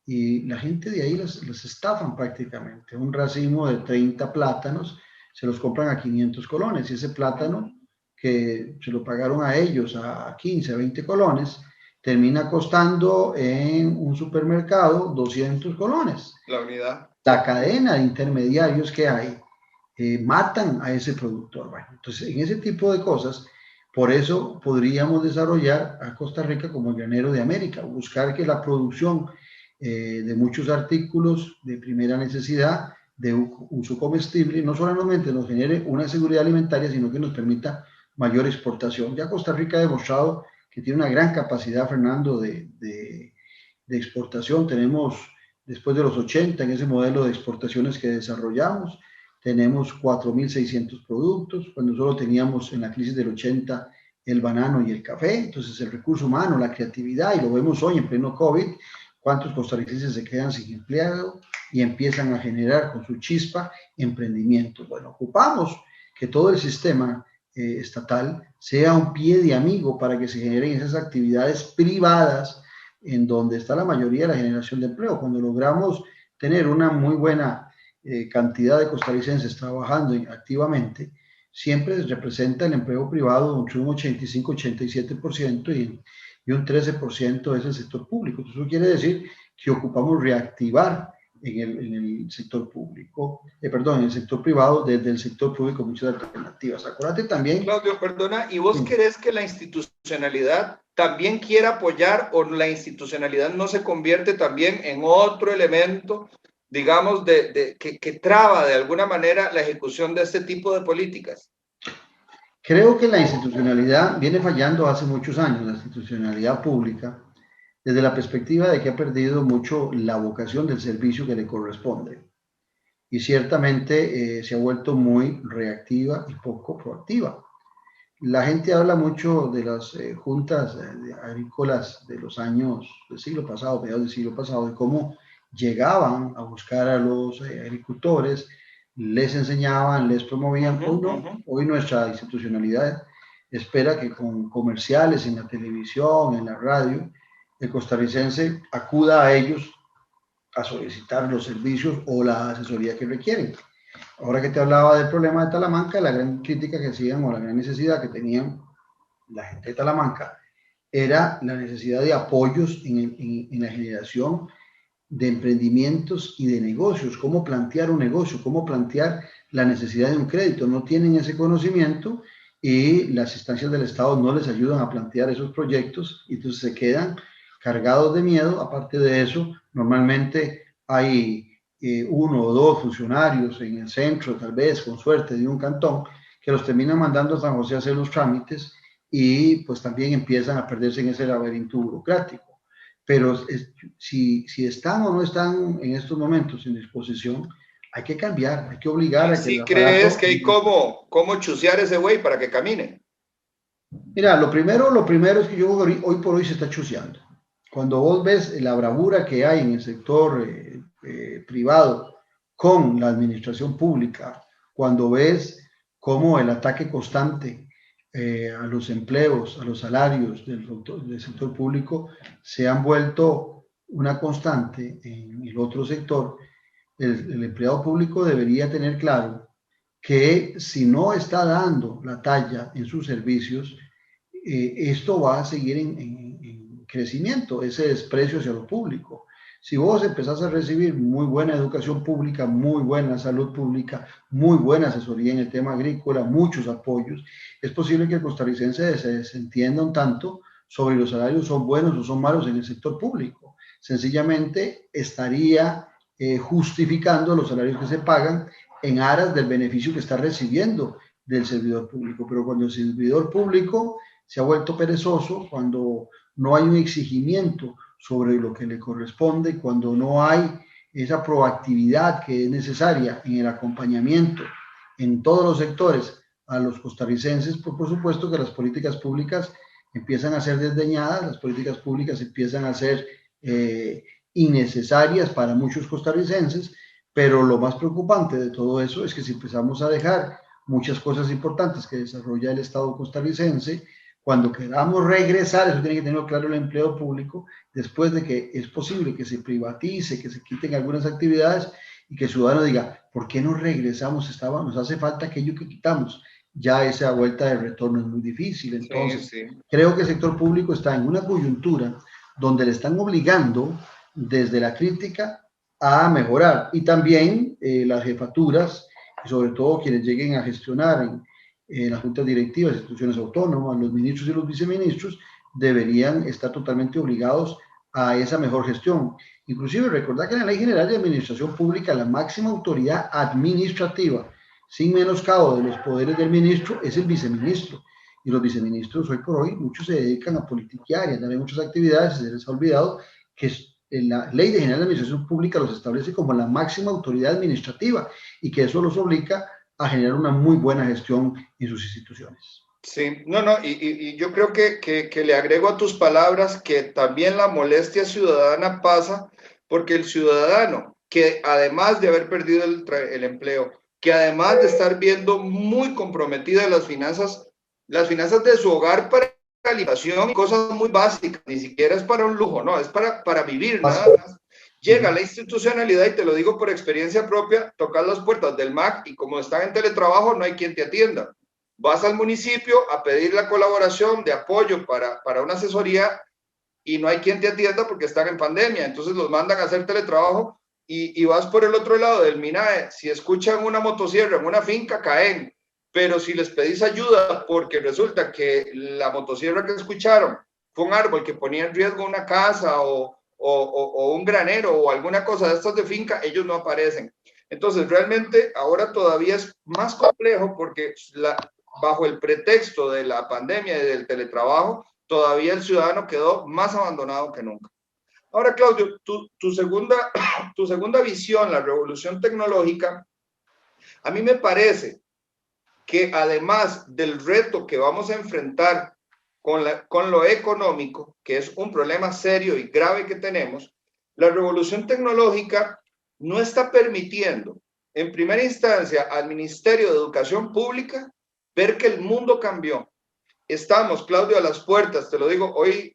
Speaker 2: y la gente de ahí los estafan prácticamente. Un racimo de 30 plátanos se los compran a 500 colones, y ese plátano que se lo pagaron a ellos a 15, 20 colones, termina costando en un supermercado 200 colones.
Speaker 1: La unidad.
Speaker 2: La cadena de intermediarios que hay matan a ese productor. Bueno, entonces, en ese tipo de cosas, por eso podríamos desarrollar a Costa Rica como el granero de América, buscar que la producción de muchos artículos de primera necesidad, de uso comestible, no solamente nos genere una seguridad alimentaria, sino que nos permita mayor exportación. Ya Costa Rica ha demostrado que tiene una gran capacidad, Fernando, de exportación. Tenemos, después de los 80, en ese modelo de exportaciones que desarrollamos, tenemos 4.600 productos, cuando solo teníamos en la crisis del 80 el banano y el café. Entonces el recurso humano, la creatividad, y lo vemos hoy en pleno COVID, cuántos costarricenses se quedan sin empleo y empiezan a generar con su chispa emprendimientos. Bueno, ocupamos que todo el sistema estatal sea un pie de amigo para que se generen esas actividades privadas en donde está la mayoría de la generación de empleo. Cuando logramos tener una muy buena cantidad de costarricenses trabajando activamente, siempre representa el empleo privado entre un 85-87% y un 13% es el sector público. Entonces, eso quiere decir que ocupamos reactivar en el sector público, perdón, en el sector privado, desde el sector público muchas alternativas. Acuérdate también.
Speaker 1: Claudio, perdona, ¿y vos crees que la institucionalidad también quiere apoyar o la institucionalidad no se convierte también en otro elemento, digamos, que traba de alguna manera la ejecución de este tipo de políticas?
Speaker 2: Creo que la institucionalidad viene fallando hace muchos años, la institucionalidad pública, desde la perspectiva de que ha perdido mucho la vocación del servicio que le corresponde. Y ciertamente se ha vuelto muy reactiva y poco proactiva. La gente habla mucho de las juntas agrícolas de los años del siglo pasado, mediados del siglo pasado, de cómo llegaban a buscar a los agricultores, les enseñaban, les promovían. Hoy nuestra institucionalidad espera que con comerciales en la televisión, en la radio, el costarricense acuda a ellos a solicitar los servicios o la asesoría que requieren. Ahora que te hablaba del problema de Talamanca, la gran crítica que hacían o la gran necesidad que tenían la gente de Talamanca era la necesidad de apoyos en la generación de emprendimientos y de negocios, cómo plantear un negocio, cómo plantear la necesidad de un crédito. No tienen ese conocimiento y las instancias del Estado no les ayudan a plantear esos proyectos y entonces se quedan cargados de miedo. Aparte de eso, normalmente hay uno o dos funcionarios en el centro, tal vez con suerte de un cantón, que los terminan mandando a San José a hacer los trámites y pues también empiezan a perderse en ese laberinto burocrático. Pero si están o no están en estos momentos en disposición, hay que cambiar, hay que obligar a que
Speaker 1: ¿Sí crees que hay cómo chusear ese güey para que camine?
Speaker 2: Mira, lo primero es que yo hoy por hoy se está chuseando. Cuando vos ves la bravura que hay en el sector privado con la administración pública, cuando ves cómo el ataque constante a los empleos, a los salarios del sector público se han vuelto una constante en el otro sector, el empleado público debería tener claro que si no está dando la talla en sus servicios, esto va a seguir en crecimiento, ese desprecio hacia lo público. Si vos empezás a recibir muy buena educación pública, muy buena salud pública, muy buena asesoría en el tema agrícola, muchos apoyos, es posible que el costarricense se desentienda un tanto sobre los salarios son buenos o son malos en el sector público. Sencillamente estaría justificando los salarios que se pagan en aras del beneficio que está recibiendo del servidor público. Pero cuando el servidor público se ha vuelto perezoso, cuando no hay un exigimiento sobre lo que le corresponde, cuando no hay esa proactividad que es necesaria en el acompañamiento en todos los sectores a los costarricenses, pues por supuesto que las políticas públicas empiezan a ser desdeñadas, las políticas públicas empiezan a ser innecesarias para muchos costarricenses, pero lo más preocupante de todo eso es que si empezamos a dejar muchas cosas importantes que desarrolla el Estado costarricense, cuando queramos regresar, eso tiene que tener claro el empleo público, después de que es posible que se privatice, que se quiten algunas actividades y que el ciudadano diga, ¿por qué no regresamos? Nos hace falta aquello que quitamos. Ya esa vuelta de retorno es muy difícil. Entonces, creo que el sector público está en una coyuntura donde le están obligando desde la crítica a mejorar. Y también las jefaturas, y sobre todo quienes lleguen a gestionar en las juntas directivas, instituciones autónomas, los ministros y los viceministros, deberían estar totalmente obligados a esa mejor gestión. Inclusive, recordar que en la Ley General de Administración Pública, la máxima autoridad administrativa, sin menoscabo de los poderes del ministro, es el viceministro. Y los viceministros, hoy por hoy, muchos se dedican a politiquear y a tener muchas actividades, y se les ha olvidado que la Ley General de Administración Pública los establece como la máxima autoridad administrativa y que eso los obliga a generar una muy buena gestión en sus instituciones.
Speaker 1: Sí, y yo creo que le agrego a tus palabras que también la molestia ciudadana pasa porque el ciudadano, que además de haber perdido el empleo, que además de estar viendo muy comprometidas las finanzas de su hogar para alimentación y cosas muy básicas, ni siquiera es para un lujo, no, es para vivir nada más. Llega la institucionalidad, y te lo digo por experiencia propia, tocas las puertas del MAC y como están en teletrabajo no hay quien te atienda. vas al municipio a pedir la colaboración de apoyo para una asesoría y no hay quien te atienda porque están en pandemia, entonces los mandan a hacer teletrabajo y vas por el otro lado del MINAE, si escuchan una motosierra en una finca caen, pero si les pedís ayuda porque resulta que la motosierra que escucharon fue un árbol que ponía en riesgo una casa o un granero o alguna cosa de estas de finca, ellos no aparecen. Entonces, realmente ahora todavía es más complejo porque bajo el pretexto de la pandemia y del teletrabajo, todavía el ciudadano quedó más abandonado que nunca. Ahora, Claudio, tu segunda visión, la revolución tecnológica, a mí me parece que además del reto que vamos a enfrentar con lo económico, que es un problema serio y grave que tenemos, la revolución tecnológica no está permitiendo, en primera instancia, al Ministerio de Educación Pública ver que el mundo cambió. Estamos, Claudio, a las puertas, te lo digo, hoy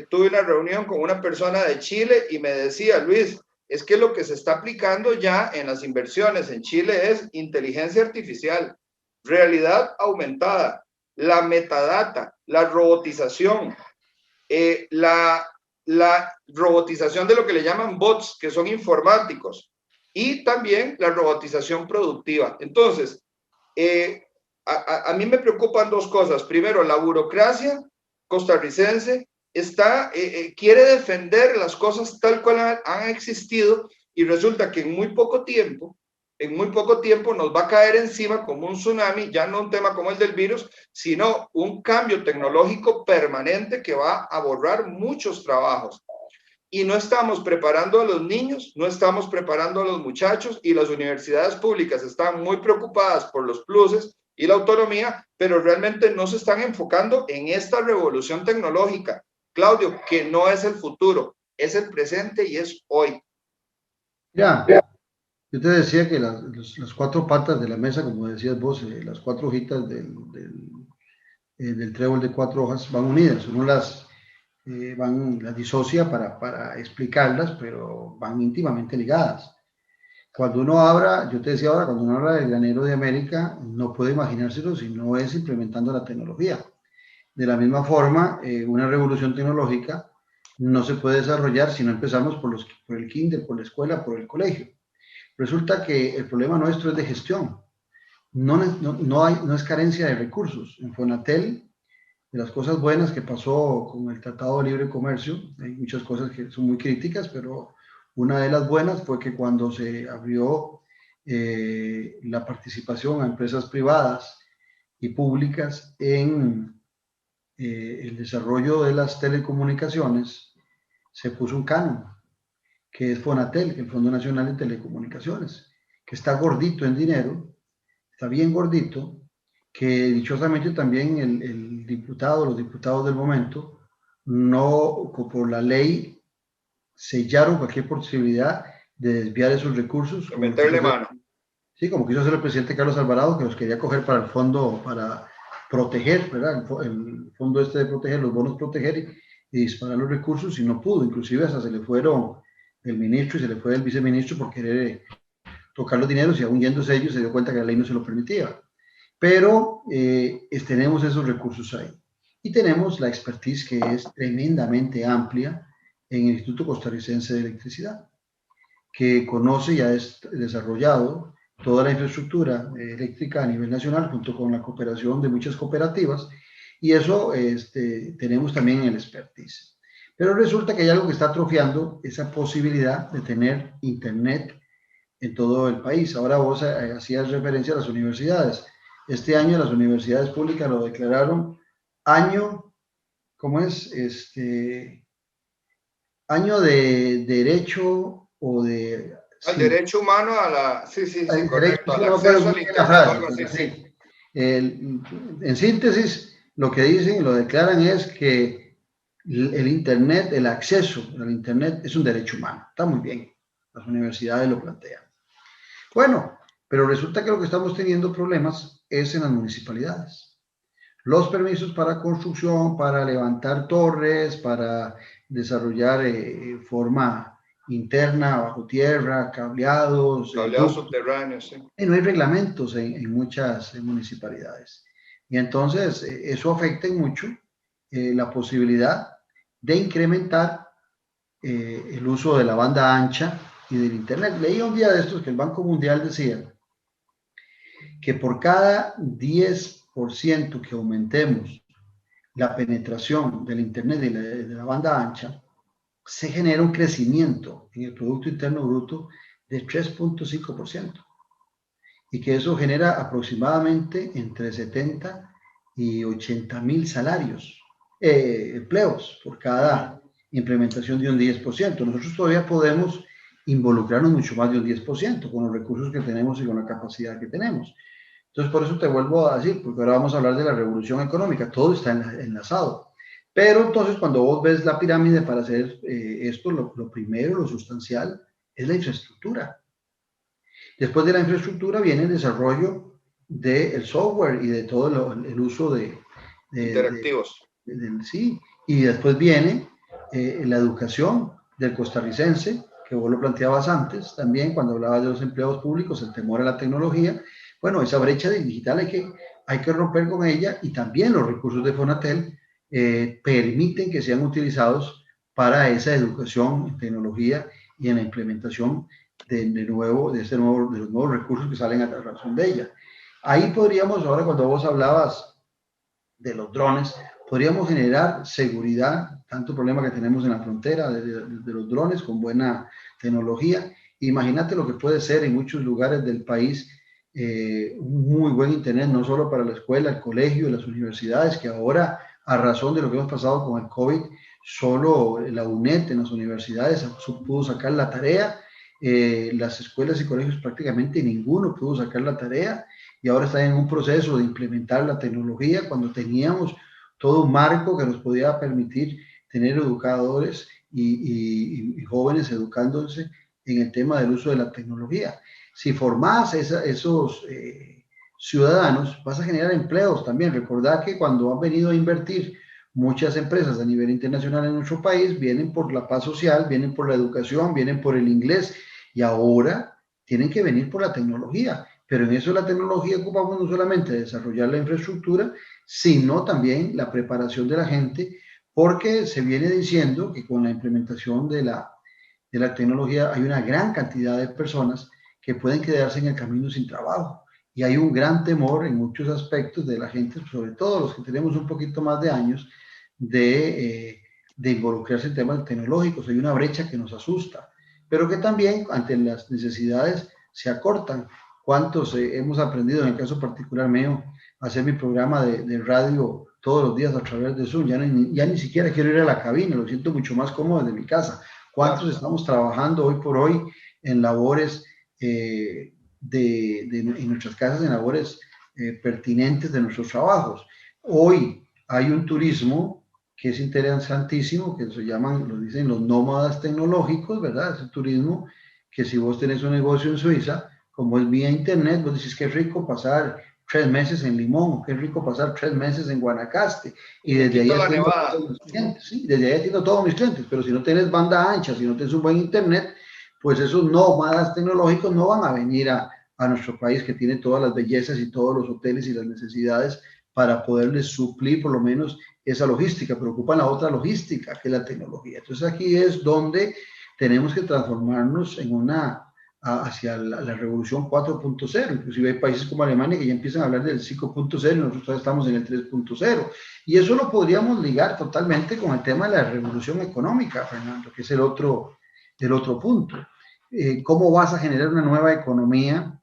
Speaker 1: tuve una reunión con una persona de Chile y me decía, Luis, es que lo que se está aplicando ya en las inversiones en Chile es inteligencia artificial, realidad aumentada, la metadata, la robotización, la robotización de lo que le llaman bots, que son informáticos, y también la robotización productiva. Entonces, a mí me preocupan dos cosas. Primero, la burocracia costarricense quiere defender las cosas tal cual han existido y resulta que en muy poco tiempo nos va a caer encima como un tsunami, ya no un tema como el del virus, sino un cambio tecnológico permanente que va a borrar muchos trabajos. Y no estamos preparando a los niños, no estamos preparando a los muchachos y las universidades públicas están muy preocupadas por los pluses y la autonomía, pero realmente no se están enfocando en esta revolución tecnológica. Claudio, que no es el futuro, es el presente y es hoy.
Speaker 2: Ya, yo te decía que las cuatro patas de la mesa, como decías vos, las cuatro hojitas del trébol de cuatro hojas van unidas. Uno las disocia para explicarlas, pero van íntimamente ligadas. Cuando uno habla, yo te decía ahora, cuando uno habla del granero de América, no puede imaginárselo si no es implementando la tecnología. De la misma forma, una revolución tecnológica no se puede desarrollar si no empezamos por el kinder, por la escuela, por el colegio. Resulta que el problema nuestro es de gestión. No es carencia de recursos. En Fonatel, de las cosas buenas que pasó con el Tratado de Libre Comercio, hay muchas cosas que son muy críticas, pero una de las buenas fue que cuando se abrió la participación a empresas privadas y públicas en el desarrollo de las telecomunicaciones, se puso un canon, que es Fonatel, que es el Fondo Nacional de Telecomunicaciones, que está gordito en dinero, está bien gordito, que dichosamente también los diputados del momento, no por la ley, sellaron cualquier posibilidad de desviar esos recursos.
Speaker 1: Meterle mano.
Speaker 2: Sí, como quiso hacer el presidente Carlos Alvarado, que los quería coger para el fondo, para proteger, ¿verdad? El fondo de proteger, los bonos proteger y disparar los recursos, y no pudo. Inclusive hasta se le fueron el ministro y se le fue el viceministro por querer tocar los dineros, y aún yéndose ellos se dio cuenta que la ley no se lo permitía. Pero tenemos esos recursos ahí. Y tenemos la expertise que es tremendamente amplia en el Instituto Costarricense de Electricidad, que conoce y ha desarrollado toda la infraestructura eléctrica a nivel nacional, junto con la cooperación de muchas cooperativas, y eso tenemos también el expertise. Pero resulta que hay algo que está atrofiando esa posibilidad de tener internet en todo el país. Ahora vos hacías referencia a las universidades. Este año las universidades públicas lo declararon año, ¿cómo es? Año de derecho o de...
Speaker 1: Al sí. Derecho humano a la... Sí, correcto. Al
Speaker 2: acceso al internet, algo así, sí. En síntesis, lo que dicen y lo declaran es que el internet, el acceso al internet es un derecho humano. Está muy bien. Las universidades lo plantean. Bueno, pero resulta que lo que estamos teniendo problemas es en las municipalidades. Los permisos para construcción, para levantar torres, para desarrollar forma interna, bajo tierra, cableados.
Speaker 1: Cableados subterráneos, sí.
Speaker 2: No hay reglamentos en muchas municipalidades. Y entonces eso afecta mucho la posibilidad de incrementar el uso de la banda ancha y del Internet. Leí un día de estos que el Banco Mundial decía que por cada 10% que aumentemos la penetración del Internet y de la banda ancha, se genera un crecimiento en el Producto Interno Bruto de 3,5%, y que eso genera aproximadamente entre 70 y 80 mil salarios, empleos por cada implementación de un 10%. Nosotros todavía podemos involucrarnos mucho más de un 10% con los recursos que tenemos y con la capacidad que tenemos. Entonces, por eso te vuelvo a decir, porque ahora vamos a hablar de la revolución económica, todo está enlazado. Pero entonces, cuando vos ves la pirámide para hacer esto, lo primero, lo sustancial, es la infraestructura. Después de la infraestructura viene el desarrollo del software y de todo el uso
Speaker 1: interactivos.
Speaker 2: Sí, y después viene la educación del costarricense, que vos lo planteabas antes, también cuando hablabas de los empleados públicos, el temor a la tecnología. Bueno, esa brecha digital hay que romper con ella, y también los recursos de Fonatel permiten que sean utilizados para esa educación en tecnología y en la implementación de los nuevos recursos que salen a razón de ella. Ahí podríamos, ahora cuando vos hablabas de los drones, podríamos generar seguridad, tanto problema que tenemos en la frontera de los drones con buena tecnología. Imagínate lo que puede ser en muchos lugares del país un muy buen internet, no solo para la escuela, el colegio, las universidades, que ahora, a razón de lo que hemos pasado con el COVID, solo la UNED en las universidades pudo sacar la tarea, las escuelas y colegios prácticamente ninguno pudo sacar la tarea, y ahora están en un proceso de implementar la tecnología cuando teníamos todo un marco que nos podía permitir tener educadores y jóvenes educándose en el tema del uso de la tecnología. Si formás esos ciudadanos, vas a generar empleos también. Recordad que cuando han venido a invertir muchas empresas a nivel internacional en nuestro país, vienen por la paz social, vienen por la educación, vienen por el inglés, y ahora tienen que venir por la tecnología. Pero en eso la tecnología ocupamos no solamente desarrollar la infraestructura, sino también la preparación de la gente, porque se viene diciendo que con la implementación de la tecnología hay una gran cantidad de personas que pueden quedarse en el camino sin trabajo. Y hay un gran temor en muchos aspectos de la gente, sobre todo los que tenemos un poquito más de años, de involucrarse en temas tecnológicos. Hay una brecha que nos asusta, pero que también ante las necesidades se acortan. ¿Cuántos hemos aprendido, en el caso particular mío, a hacer mi programa de radio todos los días a través de Zoom? Ya ni siquiera quiero ir a la cabina, lo siento mucho más cómodo desde mi casa. ¿Cuántos estamos trabajando hoy por hoy en labores en nuestras casas, en labores pertinentes de nuestros trabajos? Hoy hay un turismo que es interesantísimo, que se llaman, lo dicen los nómadas tecnológicos, ¿verdad? Es un turismo que, si vos tenés un negocio en Suiza, como es vía internet, vos decís qué rico pasar 3 meses en Limón, qué rico pasar 3 meses en Guanacaste, y desde ahí atiendo a todos mis clientes, ¿sí? Desde ahí atiendo a todos mis clientes. Pero si no tienes banda ancha, si no tienes un buen internet, pues esos nómadas tecnológicos no van a venir a nuestro país, que tiene todas las bellezas y todos los hoteles y las necesidades para poderles suplir por lo menos esa logística. Preocupan la otra logística, que es la tecnología. Entonces aquí es donde tenemos que transformarnos hacia la revolución 4.0. Inclusive hay países como Alemania que ya empiezan a hablar del 5.0 y nosotros estamos en el 3.0. Y eso lo podríamos ligar totalmente con el tema de la revolución económica, Fernando, que es el otro punto. ¿Cómo vas a generar una nueva economía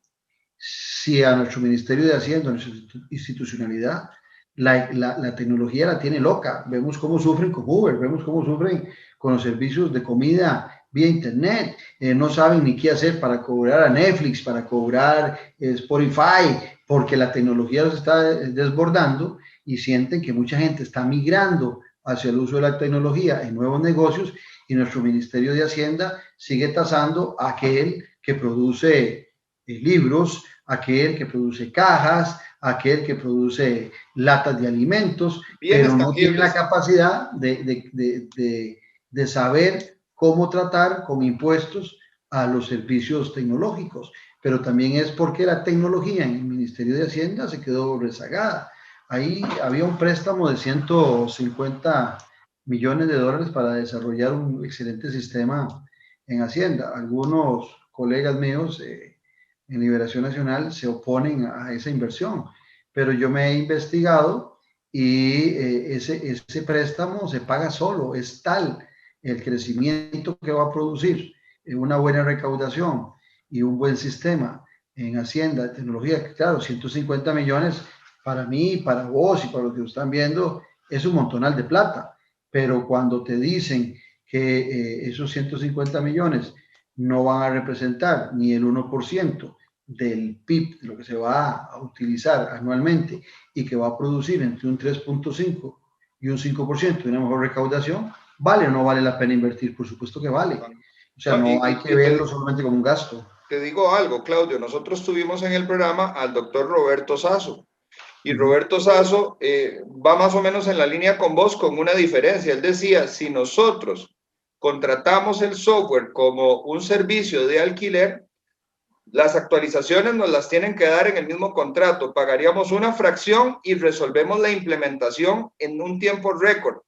Speaker 2: si a nuestro Ministerio de Hacienda, a nuestra institucionalidad, la tecnología la tiene loca? Vemos cómo sufren con Uber, vemos cómo sufren con los servicios de comida vía internet, no saben ni qué hacer para cobrar a Netflix, para cobrar Spotify, porque la tecnología los está desbordando, y sienten que mucha gente está migrando hacia el uso de la tecnología en nuevos negocios, y nuestro Ministerio de Hacienda sigue tasando a aquel que produce libros, aquel que produce cajas, aquel que produce latas de alimentos, pero no tiene la capacidad de saber cómo tratar con impuestos a los servicios tecnológicos. Pero también es porque la tecnología en el Ministerio de Hacienda se quedó rezagada. Ahí había un préstamo de 150 millones de dólares para desarrollar un excelente sistema en Hacienda. Algunos colegas míos en Liberación Nacional se oponen a esa inversión, pero yo me he investigado y ese préstamo se paga solo, es tal el crecimiento que va a producir una buena recaudación y un buen sistema en Hacienda de tecnología, que claro, 150 millones para mí, para vos y para los que lo están viendo, es un montonal de plata, pero cuando te dicen que esos 150 millones no van a representar ni el 1% del PIB, de lo que se va a utilizar anualmente y que va a producir entre un 3.5 y un 5% de una mejor recaudación, ¿vale o no vale la pena invertir? Por supuesto que vale. O sea,
Speaker 1: No,
Speaker 2: no hay que verlo solamente como un gasto.
Speaker 1: Te digo algo, Claudio, nosotros tuvimos en el programa al doctor Roberto Sasso, y Roberto Sasso va más o menos en la línea con vos, con una diferencia. Él decía, si nosotros contratamos el software como un servicio de alquiler, las actualizaciones nos las tienen que dar en el mismo contrato. Pagaríamos una fracción y resolvemos la implementación en un tiempo récord.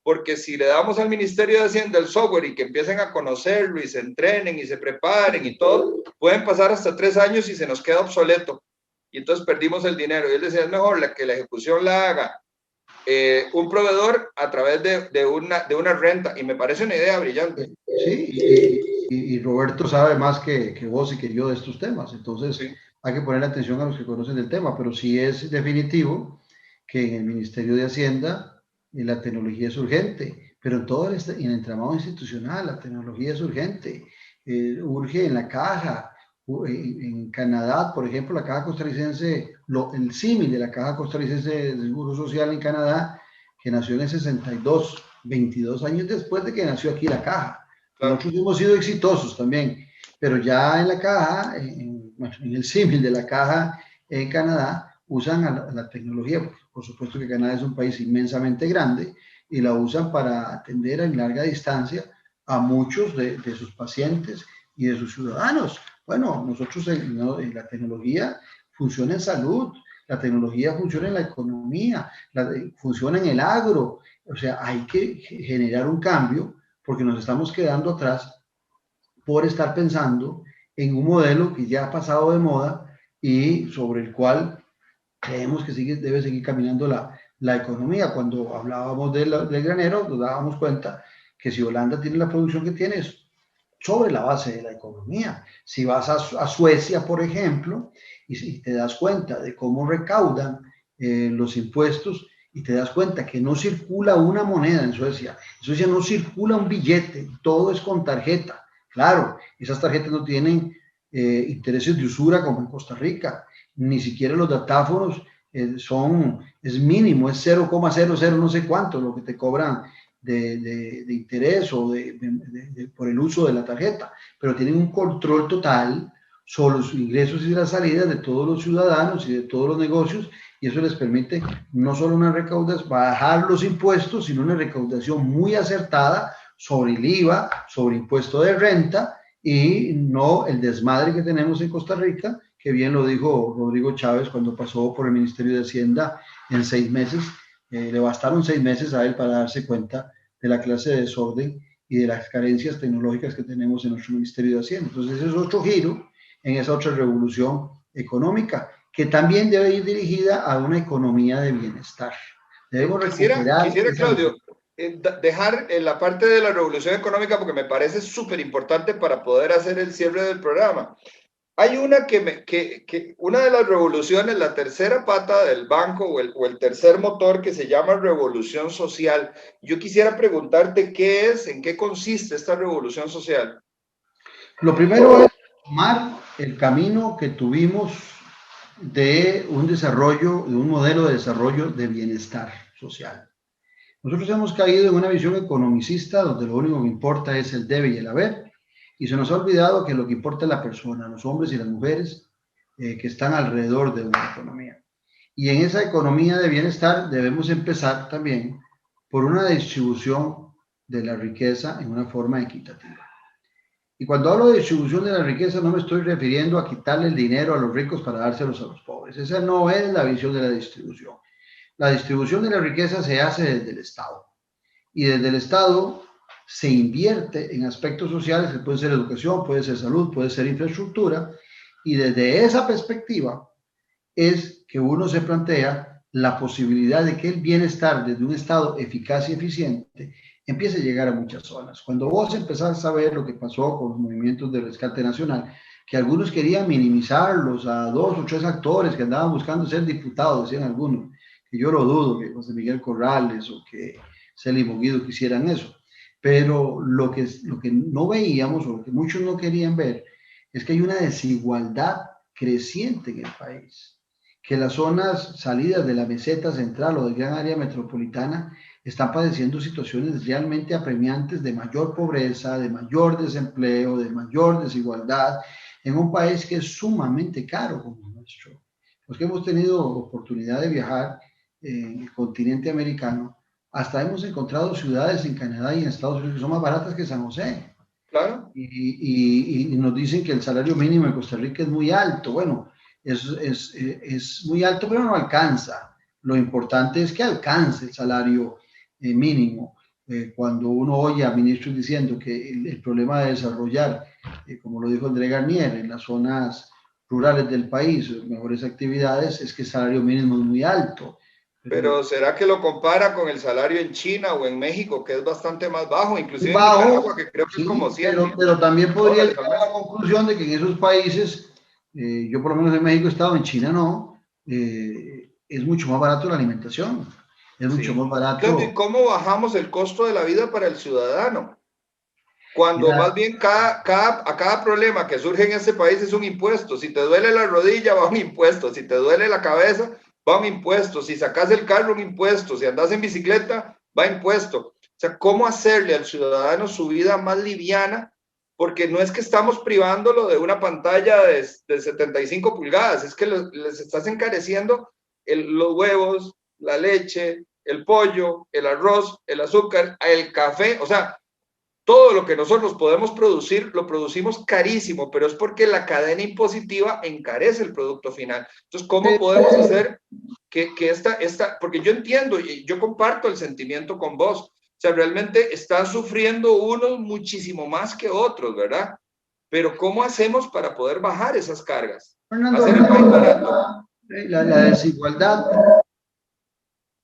Speaker 1: Porque si le damos al Ministerio de Hacienda el software y que empiecen a conocerlo y se entrenen y se preparen y todo, pueden pasar hasta 3 años y se nos queda obsoleto. Y entonces perdimos el dinero. Y él decía, es mejor que la ejecución la haga un proveedor a través de una renta. Y me parece una idea brillante.
Speaker 2: Sí, y Roberto sabe más que vos y que yo de estos temas. Entonces, sí, hay que poner atención a los que conocen del tema, pero sí es definitivo que en el Ministerio de Hacienda la tecnología es urgente, pero en todo en el entramado institucional la tecnología es urgente. Urge en la caja. En Canadá, por ejemplo, la caja costarricense, el símil de la caja costarricense de Seguro Social en Canadá, que nació en el 62, 22 años después de que nació aquí la caja. Claro. Nosotros hemos sido exitosos también, pero ya en la caja, en el símil de la caja en Canadá, usan a la tecnología. Por supuesto que Canadá es un país inmensamente grande y la usan para atender en larga distancia a muchos de sus pacientes y de sus ciudadanos. Bueno, nosotros en la tecnología funciona en salud, la tecnología funciona en la economía, funciona en el agro. O sea, hay que generar un cambio porque nos estamos quedando atrás por estar pensando en un modelo que ya ha pasado de moda y sobre el cual creemos que debe seguir caminando la economía. Cuando hablábamos del granero, nos dábamos cuenta que si Holanda tiene la producción que tiene, es sobre la base de la economía. Si vas a Suecia, por ejemplo, y te das cuenta de cómo recaudan los impuestos y te das cuenta que no circula una moneda en Suecia no circula un billete, todo es con tarjeta. Claro, esas tarjetas no tienen intereses de usura como en Costa Rica, ni siquiera los datáfonos es mínimo, es 0,00 no sé cuánto lo que te cobran de interés o por el uso de la tarjeta, pero tienen un control total sobre los ingresos y las salidas de todos los ciudadanos y de todos los negocios, y eso les permite no solo una recaudación, bajar los impuestos, sino una recaudación muy acertada sobre el IVA, sobre impuesto de renta, y no el desmadre que tenemos en Costa Rica, que bien lo dijo Rodrigo Chávez cuando pasó por el Ministerio de Hacienda en 6 meses. Le bastaron 6 meses a él para darse cuenta de la clase de desorden y de las carencias tecnológicas que tenemos en nuestro Ministerio de Hacienda. Entonces, ese es otro giro en esa otra revolución económica, que también debe ir dirigida a una economía de bienestar. Debemos recuperar...
Speaker 1: Quisiera Claudio, dejar la parte de la revolución económica porque me parece súper importante para poder hacer el cierre del programa. Hay una una de las revoluciones, la tercera pata del banco o el tercer motor que se llama revolución social. Yo quisiera preguntarte qué es, en qué consiste esta revolución social.
Speaker 2: Lo primero es tomar el camino que tuvimos de un desarrollo, de un modelo de desarrollo de bienestar social. Nosotros hemos caído en una visión economicista donde lo único que importa es el debe y el haber, y se nos ha olvidado que lo que importa es la persona, los hombres y las mujeres que están alrededor de una economía. Y en esa economía de bienestar debemos empezar también por una distribución de la riqueza en una forma equitativa. Y cuando hablo de distribución de la riqueza no me estoy refiriendo a quitarle el dinero a los ricos para dárselos a los pobres. Esa no es la visión de la distribución. la distribución de la riqueza se hace desde el Estado. Y desde el Estado se invierte en aspectos sociales, que puede ser educación, puede ser salud, puede ser infraestructura, y desde esa perspectiva es que uno se plantea la posibilidad de que el bienestar desde un Estado eficaz y eficiente empiece a llegar a muchas zonas. Cuando vos empezás a ver lo que pasó con los movimientos de rescate nacional, que algunos querían minimizarlos a 2 o 3 actores que andaban buscando ser diputados, decían algunos, que yo lo dudo, que José Miguel Corrales o que Celi Moguido quisieran eso. Pero lo que no veíamos, o lo que muchos no querían ver, es que hay una desigualdad creciente en el país, que las zonas salidas de la meseta central o del gran área metropolitana están padeciendo situaciones realmente apremiantes de mayor pobreza, de mayor desempleo, de mayor desigualdad, en un país que es sumamente caro como el nuestro. Los que hemos tenido oportunidad de viajar en el continente americano, hasta hemos encontrado ciudades en Canadá y en Estados Unidos que son más baratas que San José.
Speaker 1: Claro.
Speaker 2: Y nos dicen que el salario mínimo en Costa Rica es muy alto. Bueno, es muy alto, pero no alcanza. Lo importante es que alcance el salario mínimo. Cuando uno oye a ministros diciendo que el problema de desarrollar, como lo dijo André Garnier, en las zonas rurales del país, mejores actividades, es que el salario mínimo es muy alto.
Speaker 1: Pero ¿será que lo compara con el salario en China o en México, que es bastante más bajo, inclusive en
Speaker 2: Bajo,
Speaker 1: Nicaragua, que creo que es como
Speaker 2: sí,
Speaker 1: 100
Speaker 2: pero también podría
Speaker 1: dólares
Speaker 2: llegar
Speaker 1: al mes?
Speaker 2: a la conclusión de que en esos países, yo por lo menos en México he estado, en China no, es mucho más barato la alimentación, es mucho
Speaker 1: Sí.
Speaker 2: más
Speaker 1: Claudio, ¿y
Speaker 2: barato.
Speaker 1: cómo bajamos el costo de la vida para el ciudadano? Cuando
Speaker 2: Mira,
Speaker 1: más bien a cada problema que surge en ese país es un impuesto. Si te duele la rodilla, va un impuesto. Si te duele la cabeza, va un impuesto. Si sacas el carro, un impuesto. Si andas en bicicleta, va impuesto. O sea, ¿cómo hacerle al ciudadano su vida más liviana? Porque no es que estamos privándolo de una pantalla de 75 pulgadas, es que les estás encareciendo los huevos, la leche, el pollo, el arroz, el azúcar, el café. O sea, todo lo que nosotros podemos producir, lo producimos carísimo, pero es porque la cadena impositiva encarece el producto final. Entonces, ¿cómo podemos hacer que porque yo entiendo y yo comparto el sentimiento con vos, o sea, realmente están sufriendo unos muchísimo más que otros, ¿verdad? Pero ¿cómo hacemos para poder bajar esas cargas?
Speaker 2: Fernando,
Speaker 1: Hacer el país barato.
Speaker 2: la desigualdad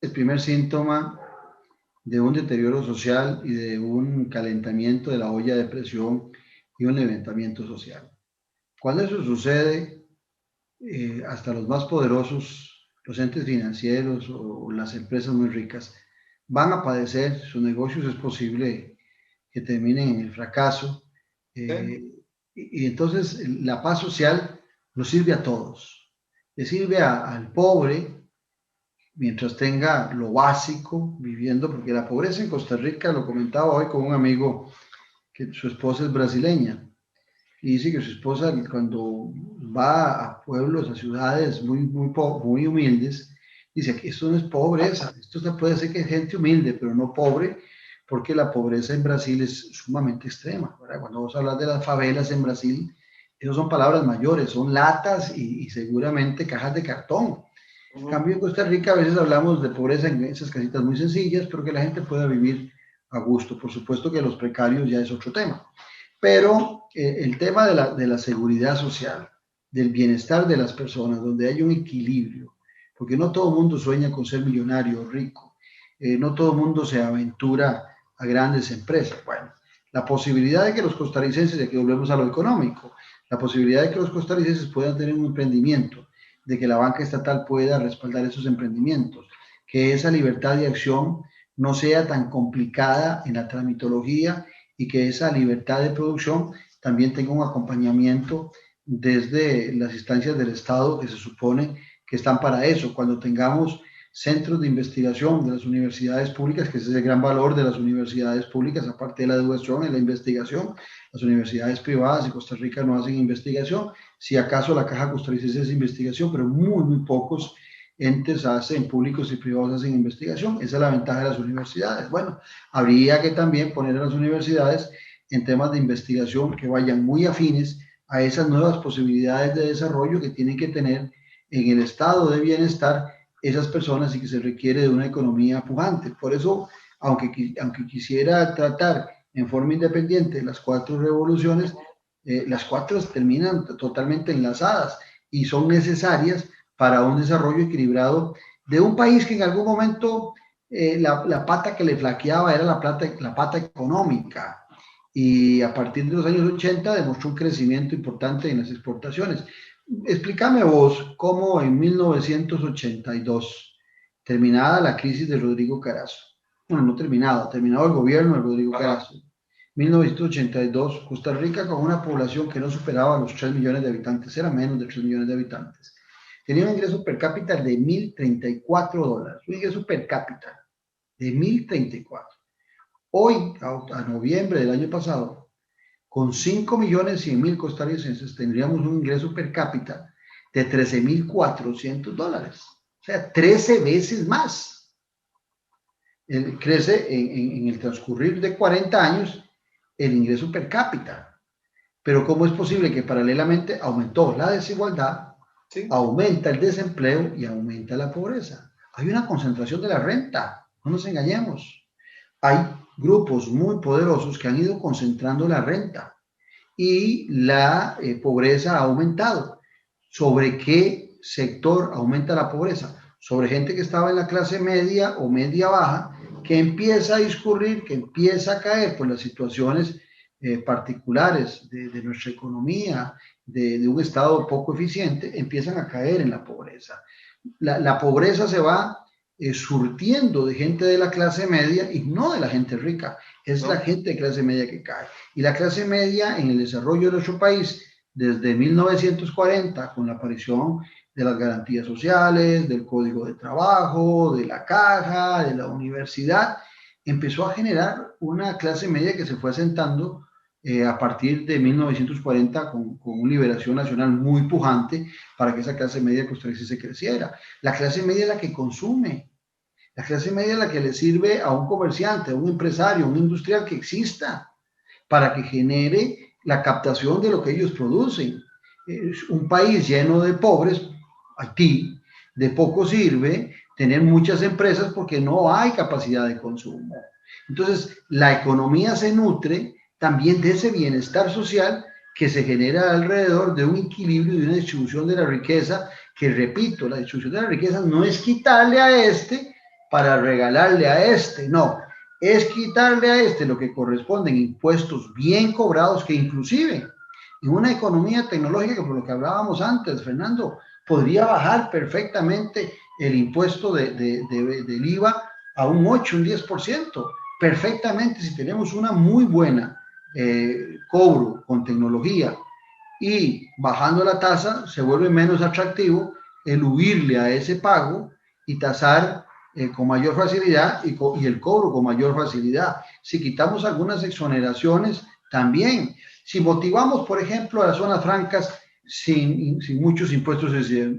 Speaker 2: es el primer síntoma de un deterioro social y de un calentamiento de la olla de presión y un levantamiento social. Cuando eso sucede, hasta los más poderosos, los entes financieros o las empresas muy ricas, van a padecer, sus negocios es posible que terminen en el fracaso.
Speaker 1: ¿Sí?
Speaker 2: Y entonces la paz social nos sirve a todos. Le sirve al pobre mientras tenga lo básico viviendo, porque la pobreza en Costa Rica, lo comentaba hoy con un amigo, que su esposa es brasileña, y dice que su esposa cuando va a pueblos, a ciudades muy humildes, dice que esto no es pobreza, esto se puede hacer que es gente humilde, pero no pobre, porque la pobreza en Brasil es sumamente extrema, ¿verdad? Cuando vos hablas de las favelas en Brasil, esas son palabras mayores, son latas y seguramente cajas de cartón. En cambio, en Costa Rica a veces hablamos de pobreza en esas casitas muy sencillas, pero que la gente pueda vivir a gusto. Por supuesto que los precarios ya es otro tema. Pero el tema de la seguridad social, del bienestar de las personas, donde hay un equilibrio, porque no todo el mundo sueña con ser millonario o rico, no todo el mundo se aventura a grandes empresas. Bueno, la posibilidad de que los costarricenses, de aquí volvemos a lo económico, la posibilidad de que los costarricenses puedan tener un emprendimiento, de que la banca estatal pueda respaldar esos emprendimientos, que esa libertad de acción no sea tan complicada en la tramitología y que esa libertad de producción también tenga un acompañamiento desde las instancias del Estado que se supone que están para eso. Cuando tengamos centros de investigación de las universidades públicas, que ese es el gran valor de las universidades públicas, aparte de la educación, en la investigación, las universidades privadas de Costa Rica no hacen investigación, si acaso la Caja Costarricense hace investigación, pero muy pocos entes hacen, públicos y privados hacen investigación. Esa es la ventaja de las universidades. Bueno, habría que también poner a las universidades en temas de investigación que vayan muy afines a esas nuevas posibilidades de desarrollo que tienen que tener en el estado de bienestar esas personas y que se requiere de una economía pujante. Por eso, aunque quisiera tratar en forma independiente las cuatro revoluciones, las cuatro terminan totalmente enlazadas y son necesarias para un desarrollo equilibrado de un país que en algún momento la pata que le flaqueaba era la pata económica, y a partir de los años 80 demostró un crecimiento importante en las exportaciones. Explícame vos cómo en 1982, terminada la crisis de Rodrigo Carazo, bueno, no terminado el gobierno de Rodrigo Carazo, 1982, Costa Rica, con una población que no superaba los 3 millones de habitantes, era menos de 3 millones de habitantes, tenía un ingreso per cápita de $1.034, un ingreso per cápita de 1.034. Hoy, a noviembre del año pasado, con 5.100.000 costarricenses, tendríamos un ingreso per cápita de $13.400. O sea, 13 veces más. Crece en el transcurrir de 40 años el ingreso per cápita. Pero ¿cómo es posible que paralelamente aumentó la desigualdad, sí, aumenta el desempleo y aumenta la pobreza? Hay una concentración de la renta, no nos engañemos. Hay grupos muy poderosos que han ido concentrando la renta y la pobreza ha aumentado. ¿Sobre qué sector aumenta la pobreza? Sobre gente que estaba en la clase media o media baja, que empieza a discurrir, que empieza a caer por las situaciones particulares de nuestra economía, de un estado poco eficiente, empiezan a caer en la pobreza. La pobreza se va surtiendo de gente de la clase media y no de la gente rica, es la gente de clase media que cae. Y la clase media en el desarrollo de nuestro país, desde 1940, con la aparición de las garantías sociales, del Código de Trabajo, de la Caja, de la universidad, empezó a generar una clase media que se fue asentando a partir de 1940 con una liberación nacional muy pujante para que esa clase media costarricense creciera. La clase media es la que consume, la clase media es la que le sirve a un comerciante, a un empresario, a un industrial que exista para que genere la captación de lo que ellos producen. Es un país lleno de pobres, Haití, de poco sirve tener muchas empresas porque no hay capacidad de consumo. Entonces, la economía se nutre también de ese bienestar social que se genera alrededor de un equilibrio y una distribución de la riqueza, que repito, la distribución de la riqueza no es quitarle a este para regalarle a este, no, es quitarle a este lo que corresponde en impuestos bien cobrados, que inclusive en una economía tecnológica, por lo que hablábamos antes, Fernando, podría bajar perfectamente el impuesto del IVA a un 8, un 10%, perfectamente, si tenemos una muy buena cobro con tecnología y bajando la tasa, se vuelve menos atractivo el huirle a ese pago y tasar con mayor facilidad y el cobro con mayor facilidad. Si quitamos algunas exoneraciones, también. Si motivamos, por ejemplo, a las zonas francas sin muchos impuestos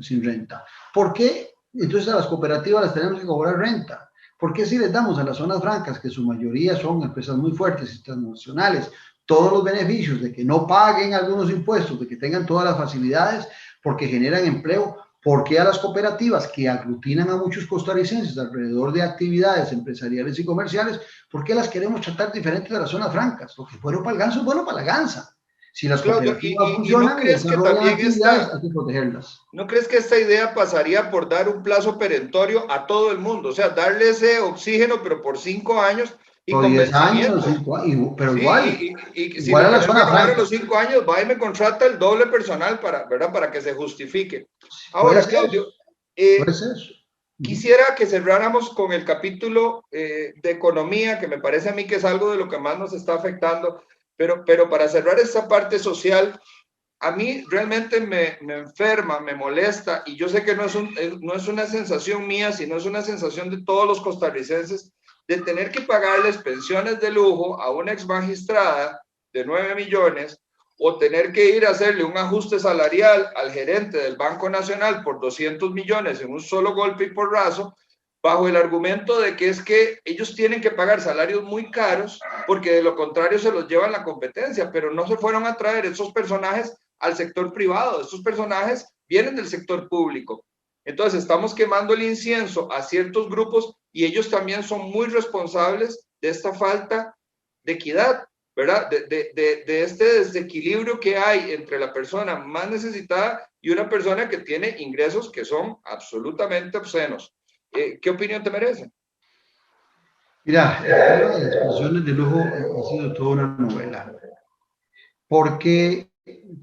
Speaker 2: sin renta, ¿por qué entonces a las cooperativas las tenemos que cobrar renta? ¿Por qué si les damos a las zonas francas, que su mayoría son empresas muy fuertes y transnacionales, todos los beneficios de que no paguen algunos impuestos, de que tengan todas las facilidades, porque generan empleo? ¿Por qué a las cooperativas que aglutinan a muchos costarricenses alrededor de actividades empresariales y comerciales, por qué las queremos tratar diferentes de las zonas francas? Lo que es bueno para el ganso es bueno para la gansa. Si las cooperativas funcionan,
Speaker 1: ¿no crees que también
Speaker 2: hay que protegerlas?
Speaker 1: ¿No crees que esta idea pasaría por dar un plazo perentorio a todo el mundo? O sea, darle ese oxígeno, pero por 5 años y
Speaker 2: por 10 años, pero sí, igual.
Speaker 1: Y si me quieren renovar a los 5 años, va y me contrata el doble personal ¿verdad? Para que se justifique. Ahora, Claudio, quisiera que cerráramos con el capítulo de economía, que me parece a mí que es algo de lo que más nos está afectando, pero para cerrar esta parte social, a mí realmente me enferma, me molesta, y yo sé que no es una sensación mía, sino es una sensación de todos los costarricenses, de tener que pagarles pensiones de lujo a una ex magistrada de 9 millones, o tener que ir a hacerle un ajuste salarial al gerente del Banco Nacional por 200 millones en un solo golpe y porrazo, bajo el argumento de que es que ellos tienen que pagar salarios muy caros porque de lo contrario se los llevan la competencia, pero no se fueron a traer esos personajes al sector privado, estos personajes vienen del sector público. Entonces estamos quemando el incienso a ciertos grupos y ellos también son muy responsables de esta falta de equidad, ¿verdad? De este desequilibrio que hay entre la persona más necesitada y una persona que tiene ingresos que son absolutamente obscenos. ¿Qué opinión te merece?
Speaker 2: Mira, el tema de las pensiones de lujo ha sido toda una novela, porque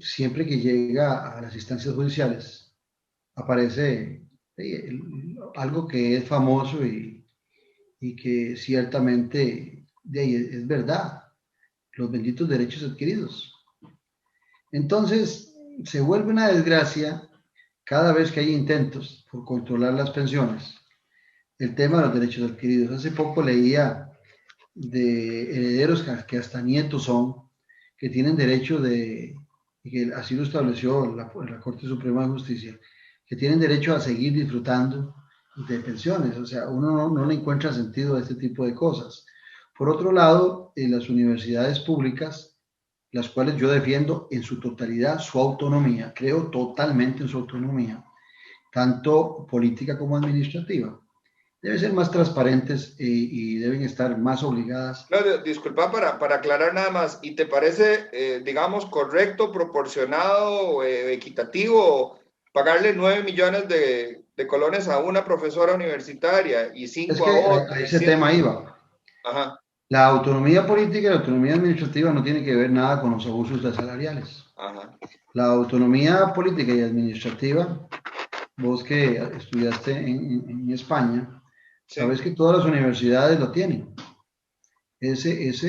Speaker 2: siempre que llega a las instancias judiciales aparece algo que es famoso y que ciertamente de ahí es verdad, los benditos derechos adquiridos. Entonces, se vuelve una desgracia cada vez que hay intentos por controlar las pensiones, el tema de los derechos adquiridos. Hace poco leía de herederos que hasta nietos son, que tienen derecho y que así lo estableció la Corte Suprema de Justicia, que tienen derecho a seguir disfrutando de pensiones. O sea, uno no le encuentra sentido a este tipo de cosas. Por otro lado, en las universidades públicas, las cuales yo defiendo en su totalidad su autonomía, creo totalmente en su autonomía, tanto política como administrativa, deben ser más transparentes y deben estar más obligadas.
Speaker 1: Claudio, disculpa para aclarar nada más. ¿Y te parece, digamos, correcto, proporcionado, equitativo pagarle 9 millones de colones a una profesora universitaria y
Speaker 2: Es
Speaker 1: 5
Speaker 2: que
Speaker 1: a
Speaker 2: a
Speaker 1: otra?
Speaker 2: ese tema iba.
Speaker 1: Ajá,
Speaker 2: La autonomía política y la autonomía administrativa no tienen que ver nada con los abusos de salariales.
Speaker 1: ajá.
Speaker 2: La autonomía política y administrativa, vos que estudiaste en España,
Speaker 1: Sí,
Speaker 2: sabes que todas las universidades lo tienen. Eso es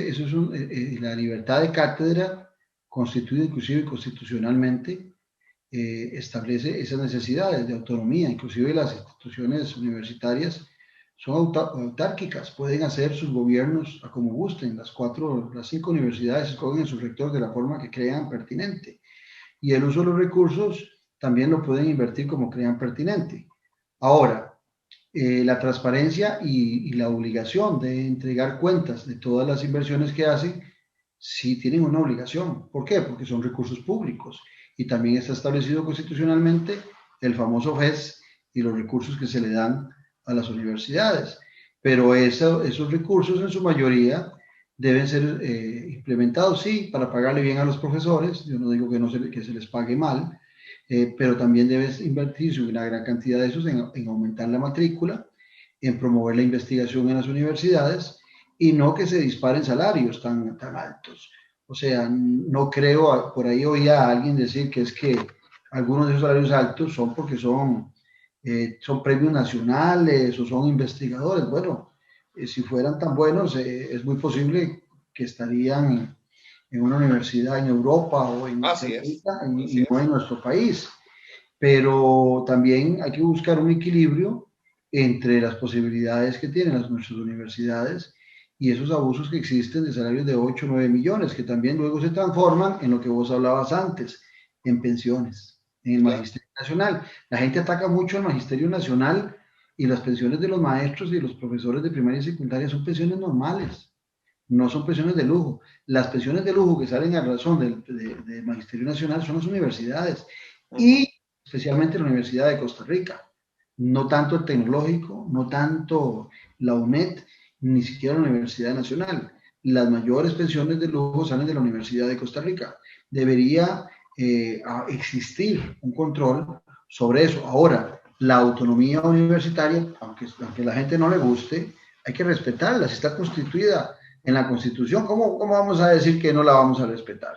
Speaker 2: la libertad de cátedra constituida inclusive constitucionalmente establece esas necesidades de autonomía, inclusive las instituciones universitarias son autárquicas, pueden hacer sus gobiernos a como gusten, las 5 universidades escogen su rector de la forma que crean pertinente y el uso de los recursos también lo pueden invertir como crean pertinente. Ahora, la transparencia y la obligación de entregar cuentas de todas las inversiones que hacen, sí tienen una obligación. ¿Por qué? Porque son recursos públicos y también está establecido constitucionalmente el famoso FES y los recursos que se le dan a las universidades. Pero esos recursos en su mayoría deben ser implementados, sí, para pagarle bien a los profesores. Yo no digo que, que se les pague mal, pero también debes invertirse una gran cantidad de esos en aumentar la matrícula, en promover la investigación en las universidades y no que se disparen salarios tan altos. O sea, no creo, por ahí oía a alguien decir que es que algunos de esos salarios altos son porque son premios nacionales o son investigadores. Bueno, si fueran tan buenos, es muy posible que estarían en una universidad en Europa o en
Speaker 1: Así es,
Speaker 2: Norteamérica
Speaker 1: así
Speaker 2: y no
Speaker 1: es.
Speaker 2: en nuestro país. Pero también hay que buscar un equilibrio entre las posibilidades que tienen nuestras universidades y esos abusos que existen de salarios de 8 o 9 millones, que también luego se transforman en lo que vos hablabas antes, en pensiones, en el
Speaker 1: Claro.
Speaker 2: Magisterio Nacional. La gente ataca mucho al Magisterio Nacional y las pensiones de los maestros y de los profesores de primaria y secundaria son pensiones normales, no son pensiones de lujo. Las pensiones de lujo que salen a razón del Magisterio Nacional son las universidades y especialmente la Universidad de Costa Rica. No tanto el tecnológico, no tanto la UNED, ni siquiera la Universidad Nacional. Las mayores pensiones de lujo salen de la Universidad de Costa Rica. Debería existir un control sobre eso. Ahora, la autonomía universitaria, aunque a la gente no le guste, hay que respetarla. Si está constituida en la Constitución, ¿cómo vamos a decir que no la vamos a respetar?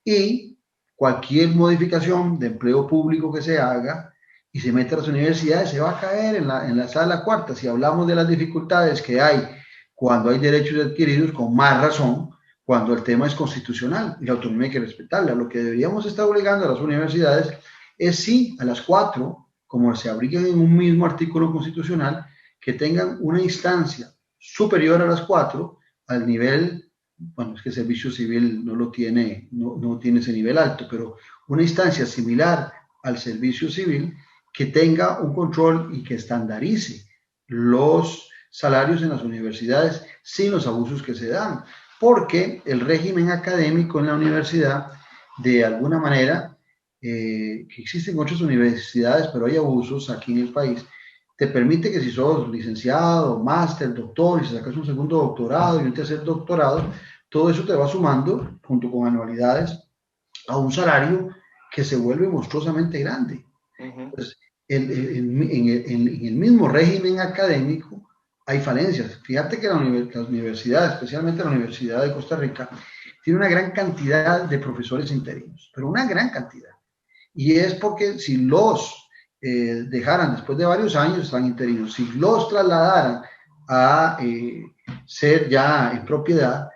Speaker 2: Y cualquier modificación de empleo público que se haga y se meta a las universidades, se va a caer en la sala cuarta. Si hablamos de las dificultades que hay cuando hay derechos adquiridos, con más razón, cuando el tema es constitucional y la autonomía hay que respetarla. Lo que deberíamos estar obligando a las universidades es sí, a las 4, como se abrigan en un mismo artículo constitucional, que tengan una instancia superior a las 4 al nivel, bueno, es que el servicio civil no lo tiene, no tiene ese nivel alto, pero una instancia similar al servicio civil que tenga un control y que estandarice los salarios en las universidades sin los abusos que se dan, porque el régimen académico en la universidad, de alguna manera, que existen en otras universidades, pero hay abusos aquí en el país, te permite que si sos licenciado, máster, doctor, y si sacas un segundo doctorado y un tercer doctorado, todo eso te va sumando, junto con anualidades, a un salario que se vuelve monstruosamente grande. Entonces, en el mismo régimen académico hay falencias. Fíjate que las universidades, especialmente la Universidad de Costa Rica, tiene una gran cantidad de profesores interinos, pero una gran cantidad. Y es porque si los dejaran después de varios años, están interinos, si los trasladaran a ser ya en propiedad,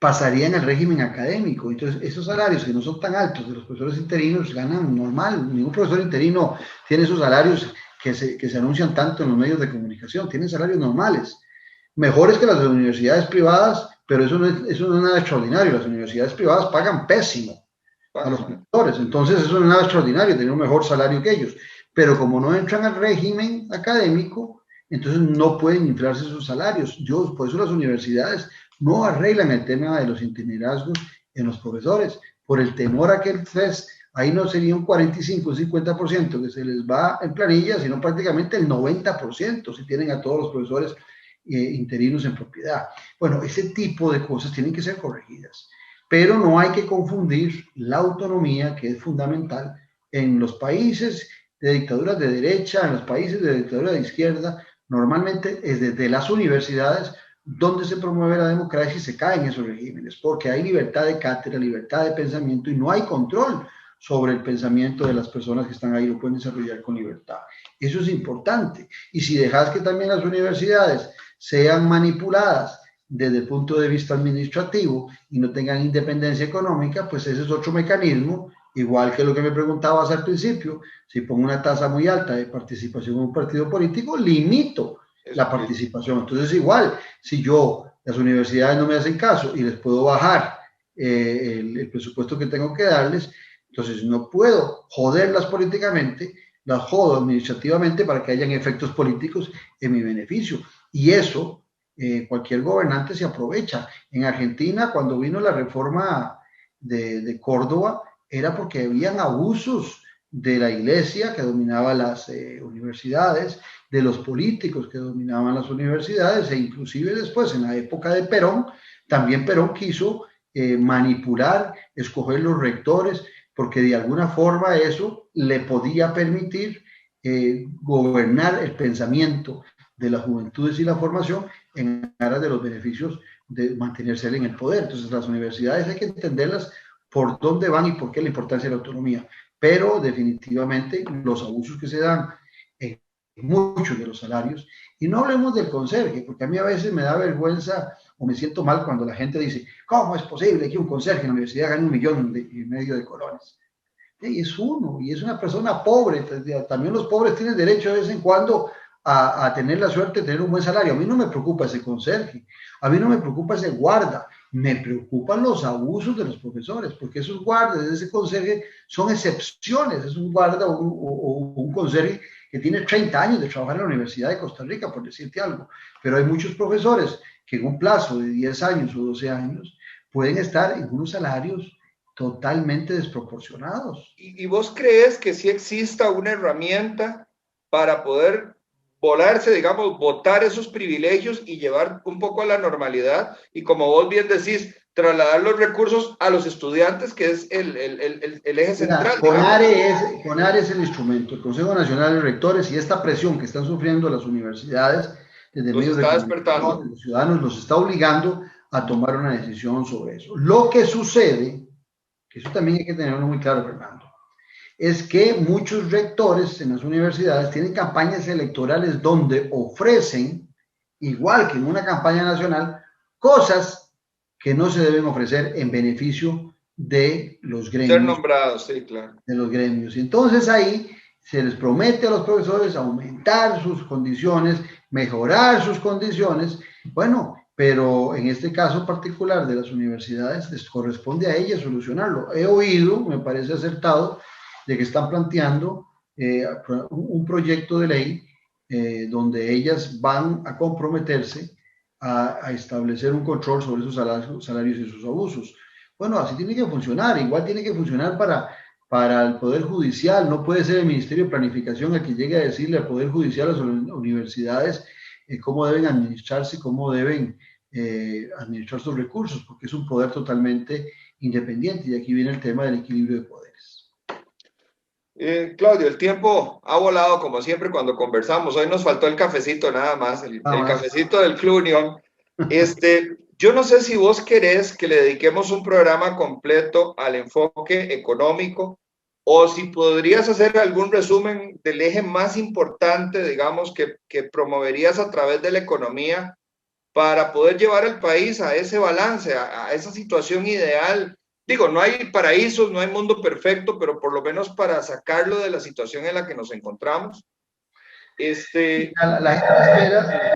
Speaker 2: pasarían al régimen académico. Entonces, esos salarios que no son tan altos de los profesores interinos ganan normal. Ningún profesor interino tiene esos salarios que se anuncian tanto en los medios de comunicación. Tienen salarios normales, mejores que las de universidades privadas, pero eso no es nada extraordinario. Las universidades privadas pagan pésimo a los profesores. Entonces, eso no es nada extraordinario, tener un mejor salario que ellos. Pero como no entran al régimen académico, entonces no pueden inflarse sus salarios. Por eso las universidades no arreglan el tema de los itinerarios en los profesores, por el temor a que el CES, ahí no sería un 45, un 50% que se les va en planilla, sino prácticamente el 90% si tienen a todos los profesores interinos en propiedad. Bueno, ese tipo de cosas tienen que ser corregidas, pero no hay que confundir la autonomía, que es fundamental en los países de dictaduras de derecha, en los países de dictadura de izquierda. Normalmente es desde las universidades donde se promueve la democracia y se caen esos regímenes, porque hay libertad de cátedra, libertad de pensamiento y no hay control sobre el pensamiento de las personas que están ahí, lo pueden desarrollar con libertad. Eso es importante. Y si dejas que también las universidades sean manipuladas desde el punto de vista administrativo y no tengan independencia económica, pues ese es otro mecanismo, igual que lo que me preguntabas al principio. Si pongo una tasa muy alta de participación en un partido político, limito la participación. Entonces, igual, si las universidades no me hacen caso y les puedo bajar el presupuesto que tengo que darles, entonces no puedo joderlas políticamente, las jodo administrativamente para que hayan efectos políticos en mi beneficio. Y eso, cualquier gobernante se aprovecha. En Argentina, cuando vino la reforma de Córdoba, era porque habían abusos de la iglesia que dominaba las universidades, de los políticos que dominaban las universidades, e inclusive después, en la época de Perón, también Perón quiso manipular, escoger los rectores, porque de alguna forma eso le podía permitir gobernar el pensamiento de las juventudes y la formación en aras de los beneficios de mantenerse en el poder. Entonces, las universidades hay que entenderlas por dónde van y por qué la importancia de la autonomía. Pero definitivamente los abusos que se dan en muchos de los salarios, y no hablemos del conserje, porque a mí a veces me da vergüenza o me siento mal cuando la gente dice, ¿cómo es posible que un conserje en la universidad gane 1,5 millones de colones? Y es uno, y es una persona pobre. También los pobres tienen derecho de vez en cuando a tener la suerte de tener un buen salario. A mí no me preocupa ese conserje, a mí no me preocupa ese guarda, me preocupan los abusos de los profesores, porque esos guardas, ese conserje, son excepciones. Es un guarda o un conserje que tiene 30 años de trabajar en la Universidad de Costa Rica, por decirte algo. Pero hay muchos profesores que en un plazo de 10 años o 12 años pueden estar en unos salarios totalmente desproporcionados.
Speaker 1: ¿Y vos crees que sí exista una herramienta para poder volarse, digamos, votar esos privilegios y llevar un poco a la normalidad? Y como vos bien decís, trasladar los recursos a los estudiantes, que es el eje central.
Speaker 2: CONARE es el instrumento, el Consejo Nacional de Rectores, y esta presión que están sufriendo las universidades desde medios de comunicación, los ciudadanos, los está obligando a tomar una decisión sobre eso. Lo que sucede, que eso también hay que tenerlo muy claro, Fernando, es que muchos rectores en las universidades tienen campañas electorales donde ofrecen, igual que en una campaña nacional, cosas que no se deben ofrecer en beneficio de los gremios.
Speaker 1: Ser nombrados, sí, claro.
Speaker 2: De los gremios. Entonces ahí se les promete a los profesores aumentar sus condiciones, mejorar sus condiciones. Bueno, pero en este caso particular de las universidades les corresponde a ellas solucionarlo. He oído, me parece acertado, de que están planteando un proyecto de ley donde ellas van a comprometerse a establecer un control sobre esos salarios y sus abusos. Bueno, así tiene que funcionar. Igual tiene que funcionar para para el Poder Judicial. No puede ser el Ministerio de Planificación el que llegue a decirle al Poder Judicial, a las universidades, cómo deben administrarse, cómo deben administrar sus recursos, porque es un poder totalmente independiente. Y aquí viene el tema del equilibrio de poderes.
Speaker 1: Claudio, el tiempo ha volado como siempre cuando conversamos. Hoy nos faltó el cafecito nada más, el cafecito del Club Unión. Yo no sé si vos querés que le dediquemos un programa completo al enfoque económico o si podrías hacer algún resumen del eje más importante, digamos, que promoverías a través de la economía para poder llevar al país a ese balance, a esa situación ideal. Digo, no hay paraísos, no hay mundo perfecto, pero por lo menos para sacarlo de la situación en la que nos encontramos.
Speaker 2: La gente espera,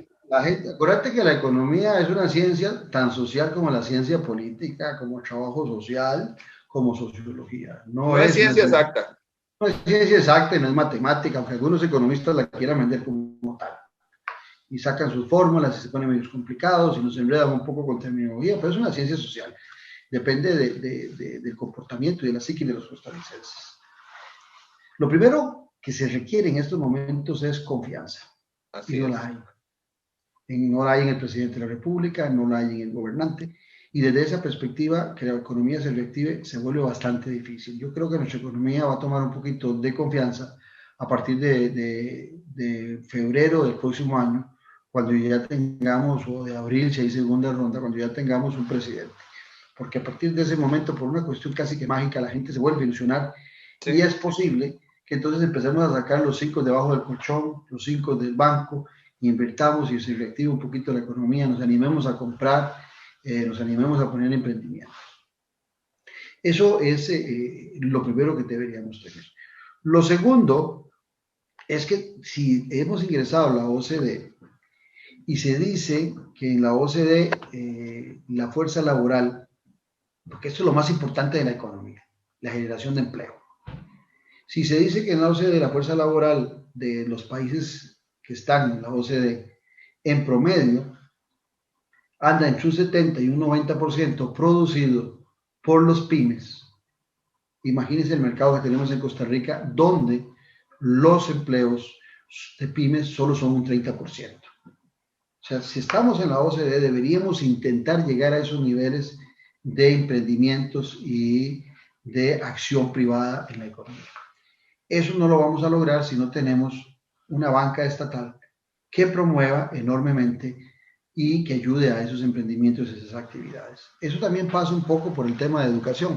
Speaker 2: acuérdate que la economía es una ciencia tan social como la ciencia política, como trabajo social, como sociología.
Speaker 1: No es ciencia exacta.
Speaker 2: No es ciencia exacta y no es matemática, aunque algunos economistas la quieran vender como tal. Y sacan sus fórmulas y se ponen medios complicados y nos enredan un poco con terminología, pero es una ciencia social. Depende del comportamiento y de la psique de los costarricenses. Lo primero que se requiere en estos momentos es confianza.
Speaker 1: Así
Speaker 2: y no
Speaker 1: es.
Speaker 2: la hay. No la hay en el presidente de la República, no la hay en el gobernante. Y desde esa perspectiva, que la economía se reactive se vuelve bastante difícil. Yo creo que nuestra economía va a tomar un poquito de confianza a partir de febrero del próximo año, cuando ya tengamos, o de abril, si hay segunda ronda, cuando ya tengamos un presidente. Porque a partir de ese momento, por una cuestión casi que mágica, la gente se vuelve a ilusionar. Sí. Y es posible que entonces empecemos a sacar los 5 debajo del colchón, los 5 del banco, y invertamos y se reactiva un poquito la economía, nos animemos a comprar, nos animemos a poner emprendimientos. Eso es lo primero que deberíamos tener. Lo segundo es que si hemos ingresado a la OCDE y se dice que en la OCDE la fuerza laboral, porque esto es lo más importante de la economía, la generación de empleo. Si se dice que en la OCDE la fuerza laboral de los países que están en la OCDE en promedio anda entre un 70 y un 90% producido por los pymes. Imagínense el mercado que tenemos en Costa Rica, donde los empleos de pymes solo son un 30%. O sea, si estamos en la OCDE, deberíamos intentar llegar a esos niveles de emprendimientos y de acción privada en la economía. Eso no lo vamos a lograr si no tenemos una banca estatal que promueva enormemente y que ayude a esos emprendimientos y esas actividades. Eso también pasa un poco por el tema de educación.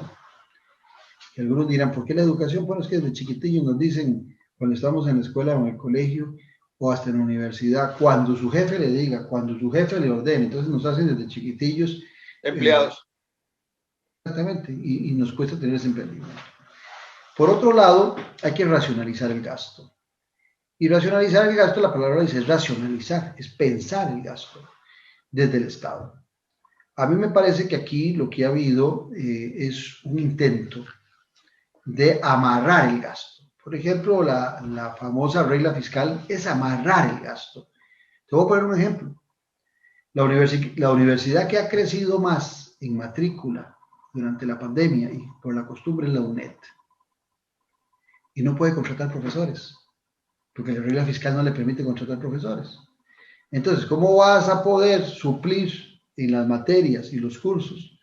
Speaker 2: Que algunos dirán, ¿por qué la educación? Bueno, es que desde chiquitillos nos dicen, cuando estamos en la escuela o en el colegio o hasta en la universidad, cuando su jefe le diga, cuando su jefe le ordene, entonces nos hacen desde chiquitillos
Speaker 1: empleados.
Speaker 2: Exactamente, y nos cuesta tener ese emprendimiento. Por otro lado, hay que racionalizar el gasto. Y racionalizar el gasto, la palabra dice, es racionalizar, es pensar el gasto desde el Estado. A mí me parece que aquí lo que ha habido es un intento de amarrar el gasto. Por ejemplo, la famosa regla fiscal es amarrar el gasto. Te voy a poner un ejemplo. La universidad que ha crecido más en matrícula durante la pandemia y por la costumbre es la UNED. Y no puede contratar profesores, porque la regla fiscal no le permite contratar profesores. Entonces, ¿cómo vas a poder suplir en las materias y los cursos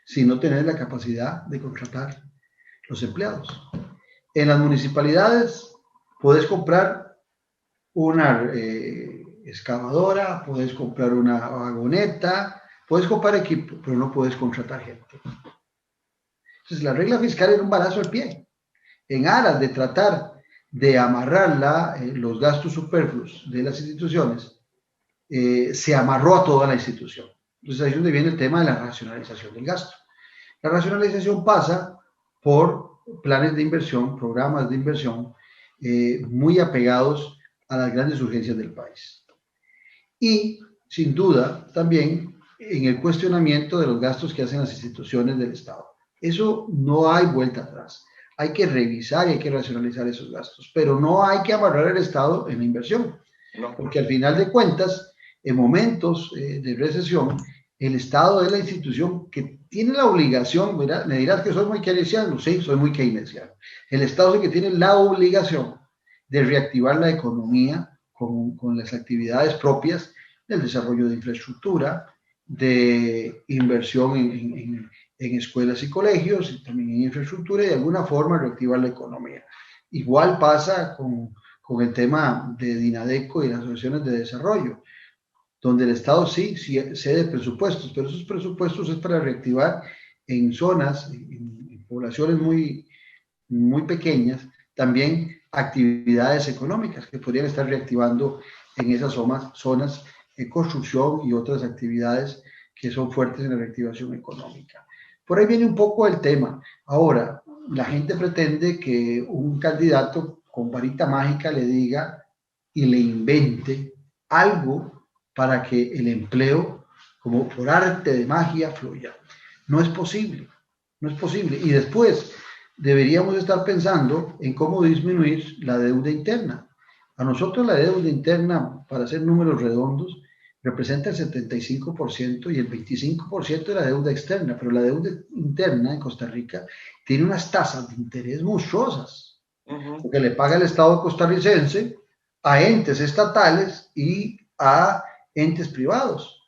Speaker 2: si no tenés la capacidad de contratar los empleados? En las municipalidades puedes comprar una excavadora, puedes comprar una vagoneta, puedes comprar equipo, pero no puedes contratar gente. Entonces, la regla fiscal era un balazo al pie. En aras de tratar de amarrar los gastos superfluos de las instituciones, se amarró a toda la institución. Entonces ahí es donde viene el tema de la racionalización del gasto. La racionalización pasa por planes de inversión, programas de inversión muy apegados a las grandes urgencias del país. Y, sin duda, también en el cuestionamiento de los gastos que hacen las instituciones del Estado. Eso no hay vuelta atrás. Hay que revisar y hay que racionalizar esos gastos, pero no hay que amarrar el Estado en la inversión, porque al final de cuentas, en momentos de recesión, El Estado es la institución que tiene la obligación, ¿verdad? Me dirás que soy muy keynesiano, sí, soy muy keynesiano. El Estado es el que tiene la obligación de reactivar la economía con las actividades propias del desarrollo de infraestructura, de inversión en escuelas y colegios, y también en infraestructura, y de alguna forma reactivar la economía. Igual pasa con el tema de Dinadeco y las asociaciones de desarrollo, donde el Estado sí cede presupuestos, pero esos presupuestos es para reactivar en zonas, en poblaciones muy pequeñas, también actividades económicas que podrían estar reactivando en esas zonas de construcción y otras actividades que son fuertes en la reactivación económica. Por ahí viene un poco el tema. Ahora, la gente pretende que un candidato con varita mágica le diga y le invente algo para que el empleo, como por arte de magia, fluya. No es posible, no es posible. Y después, deberíamos estar pensando en cómo disminuir la deuda interna. A nosotros la deuda interna, para hacer números redondos, representa el 75% y el 25% de la deuda externa, pero la deuda interna en Costa Rica tiene unas tasas de interés monstruosas, porque le paga el Estado costarricense a entes estatales y a entes privados.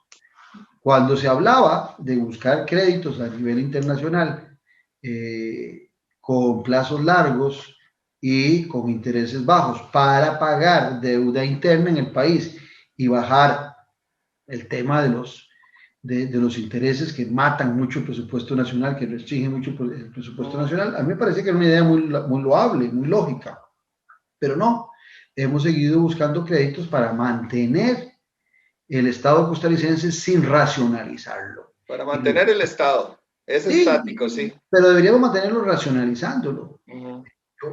Speaker 2: Cuando se hablaba de buscar créditos a nivel internacional, con plazos largos y con intereses bajos para pagar deuda interna en el país y bajar el tema de los intereses que matan mucho el presupuesto nacional, que restringen mucho el presupuesto nacional, a mí me parece que era una idea muy loable, muy lógica, pero no, hemos seguido buscando créditos para mantener el Estado costarricense sin racionalizarlo.
Speaker 1: Para mantener el Estado. Es
Speaker 2: Sí,
Speaker 1: estático, sí.
Speaker 2: pero deberíamos mantenerlo racionalizándolo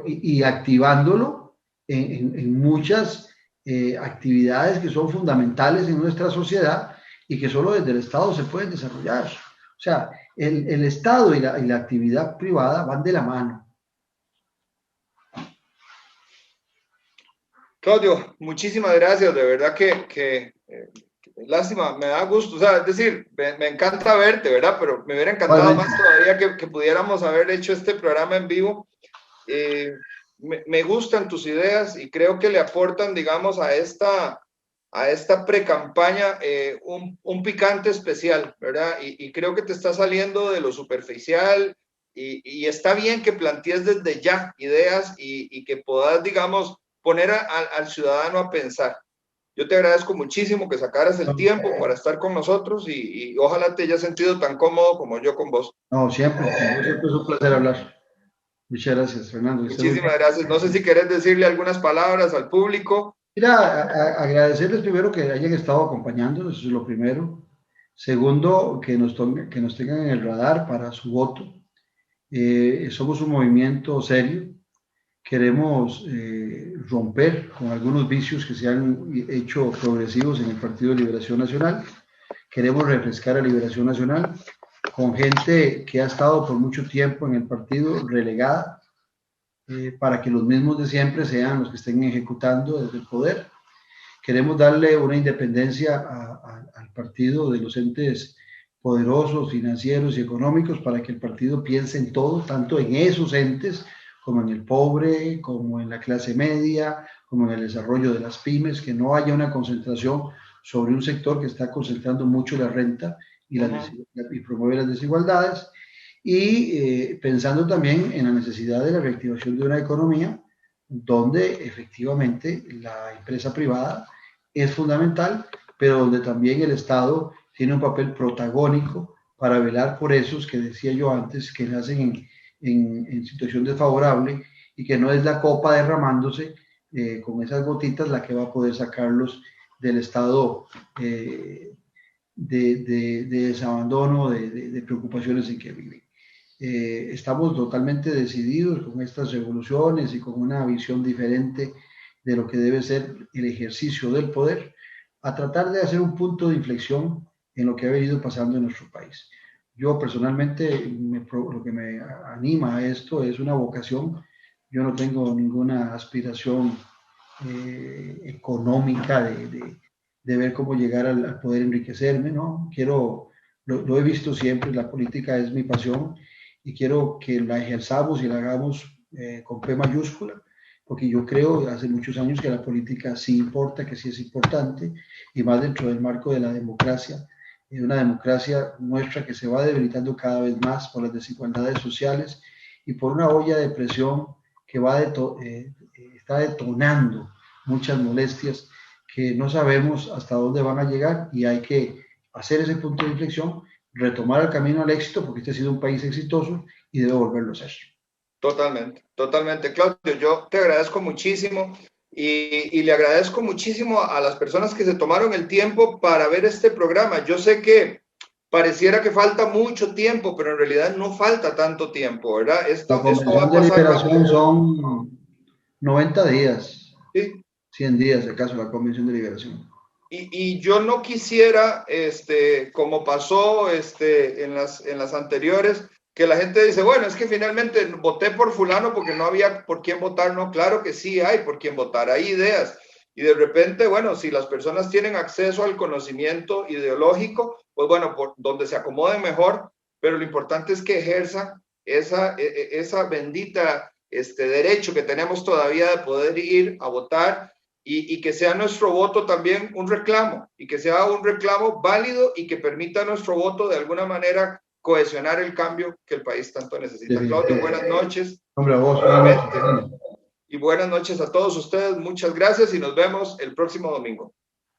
Speaker 2: y activándolo en muchas actividades que son fundamentales en nuestra sociedad y que solo desde el Estado se pueden desarrollar. O sea, el Estado y la actividad privada van de la mano.
Speaker 1: Claudio, muchísimas gracias, de verdad que lástima, me da gusto, o sea, es decir, me encanta verte, ¿verdad? Pero me hubiera encantado más todavía que pudiéramos haber hecho este programa en vivo. Me gustan tus ideas y creo que le aportan, digamos, a esta pre-campaña un picante especial, ¿verdad? Y creo que te está saliendo de lo superficial y está bien que plantees desde ya ideas y que puedas, digamos, poner al ciudadano a pensar. Yo te agradezco muchísimo que sacaras el tiempo para estar con nosotros y ojalá te hayas sentido tan cómodo como yo con vos.
Speaker 2: No, siempre es un placer hablar. Muchas gracias, Fernando.
Speaker 1: Muchísimas gracias. No sé si querés decirle algunas palabras al público.
Speaker 2: Mira, agradecerles primero que hayan estado acompañándonos, eso es lo primero. Segundo, que nos tengan en el radar para su voto. Somos un movimiento serio. Queremos romper con algunos vicios que se han hecho progresivos en el Partido de Liberación Nacional. Queremos refrescar a Liberación Nacional con gente que ha estado por mucho tiempo en el partido relegada, para que los mismos de siempre sean los que estén ejecutando desde el poder. Queremos darle una independencia al partido de los entes poderosos, financieros y económicos, para que el partido piense en todo, tanto en esos entes como en el pobre, como en la clase media, como en el desarrollo de las pymes, que no haya una concentración sobre un sector que está concentrando mucho la renta y promueve las desigualdades, y pensando también en la necesidad de la reactivación de una economía donde efectivamente la empresa privada es fundamental, pero donde también el Estado tiene un papel protagónico para velar por esos que decía yo antes, que nacen en situación desfavorable y que no es la copa derramándose con esas gotitas la que va a poder sacarlos del estado de desabandono, de preocupaciones en que viven. Estamos totalmente decididos con estas revoluciones y con una visión diferente de lo que debe ser el ejercicio del poder, a tratar de hacer un punto de inflexión en lo que ha venido pasando en nuestro país. Yo personalmente, lo que me anima a esto es una vocación. Yo no tengo ninguna aspiración económica de ver cómo llegar al poder enriquecerme, ¿no? Quiero lo he visto siempre, la política es mi pasión y quiero que la ejerzamos y la hagamos con P mayúscula, porque yo creo hace muchos años que la política sí importa, que sí es importante, y más dentro del marco de la democracia, una democracia nuestra que se va debilitando cada vez más por las desigualdades sociales y por una olla de presión que está detonando muchas molestias que no sabemos hasta dónde van a llegar y hay que hacer ese punto de inflexión, retomar el camino al éxito, porque este ha sido un país exitoso y debe volverlo a ser.
Speaker 1: Totalmente, totalmente. Claudio, yo te agradezco muchísimo y le agradezco muchísimo a las personas que se tomaron el tiempo para ver este programa. Yo sé que pareciera que falta mucho tiempo, pero en realidad no falta tanto tiempo, ¿verdad?
Speaker 2: La
Speaker 1: Esto va
Speaker 2: Convención
Speaker 1: a
Speaker 2: de
Speaker 1: pasar
Speaker 2: Liberación
Speaker 1: rápido.
Speaker 2: son 90 días,
Speaker 1: ¿Sí?
Speaker 2: 100 días, acaso, la Convención de Liberación.
Speaker 1: Y yo no quisiera, como pasó en las anteriores, que la gente dice, bueno, es que finalmente voté por fulano porque no había por quién votar. No, claro que sí hay por quién votar, hay ideas. Y de repente, bueno, si las personas tienen acceso al conocimiento ideológico, pues bueno, por donde se acomoden mejor, pero lo importante es que ejerzan esa bendita derecho que tenemos todavía de poder ir a votar y que sea nuestro voto también un reclamo y que sea un reclamo válido y que permita nuestro voto de alguna manera cohesionar el cambio que el país tanto necesita. Claudio, buenas noches.
Speaker 2: Hombre, a vos, buenas noches.
Speaker 1: Y buenas noches a todos ustedes. Muchas gracias y nos vemos el próximo domingo.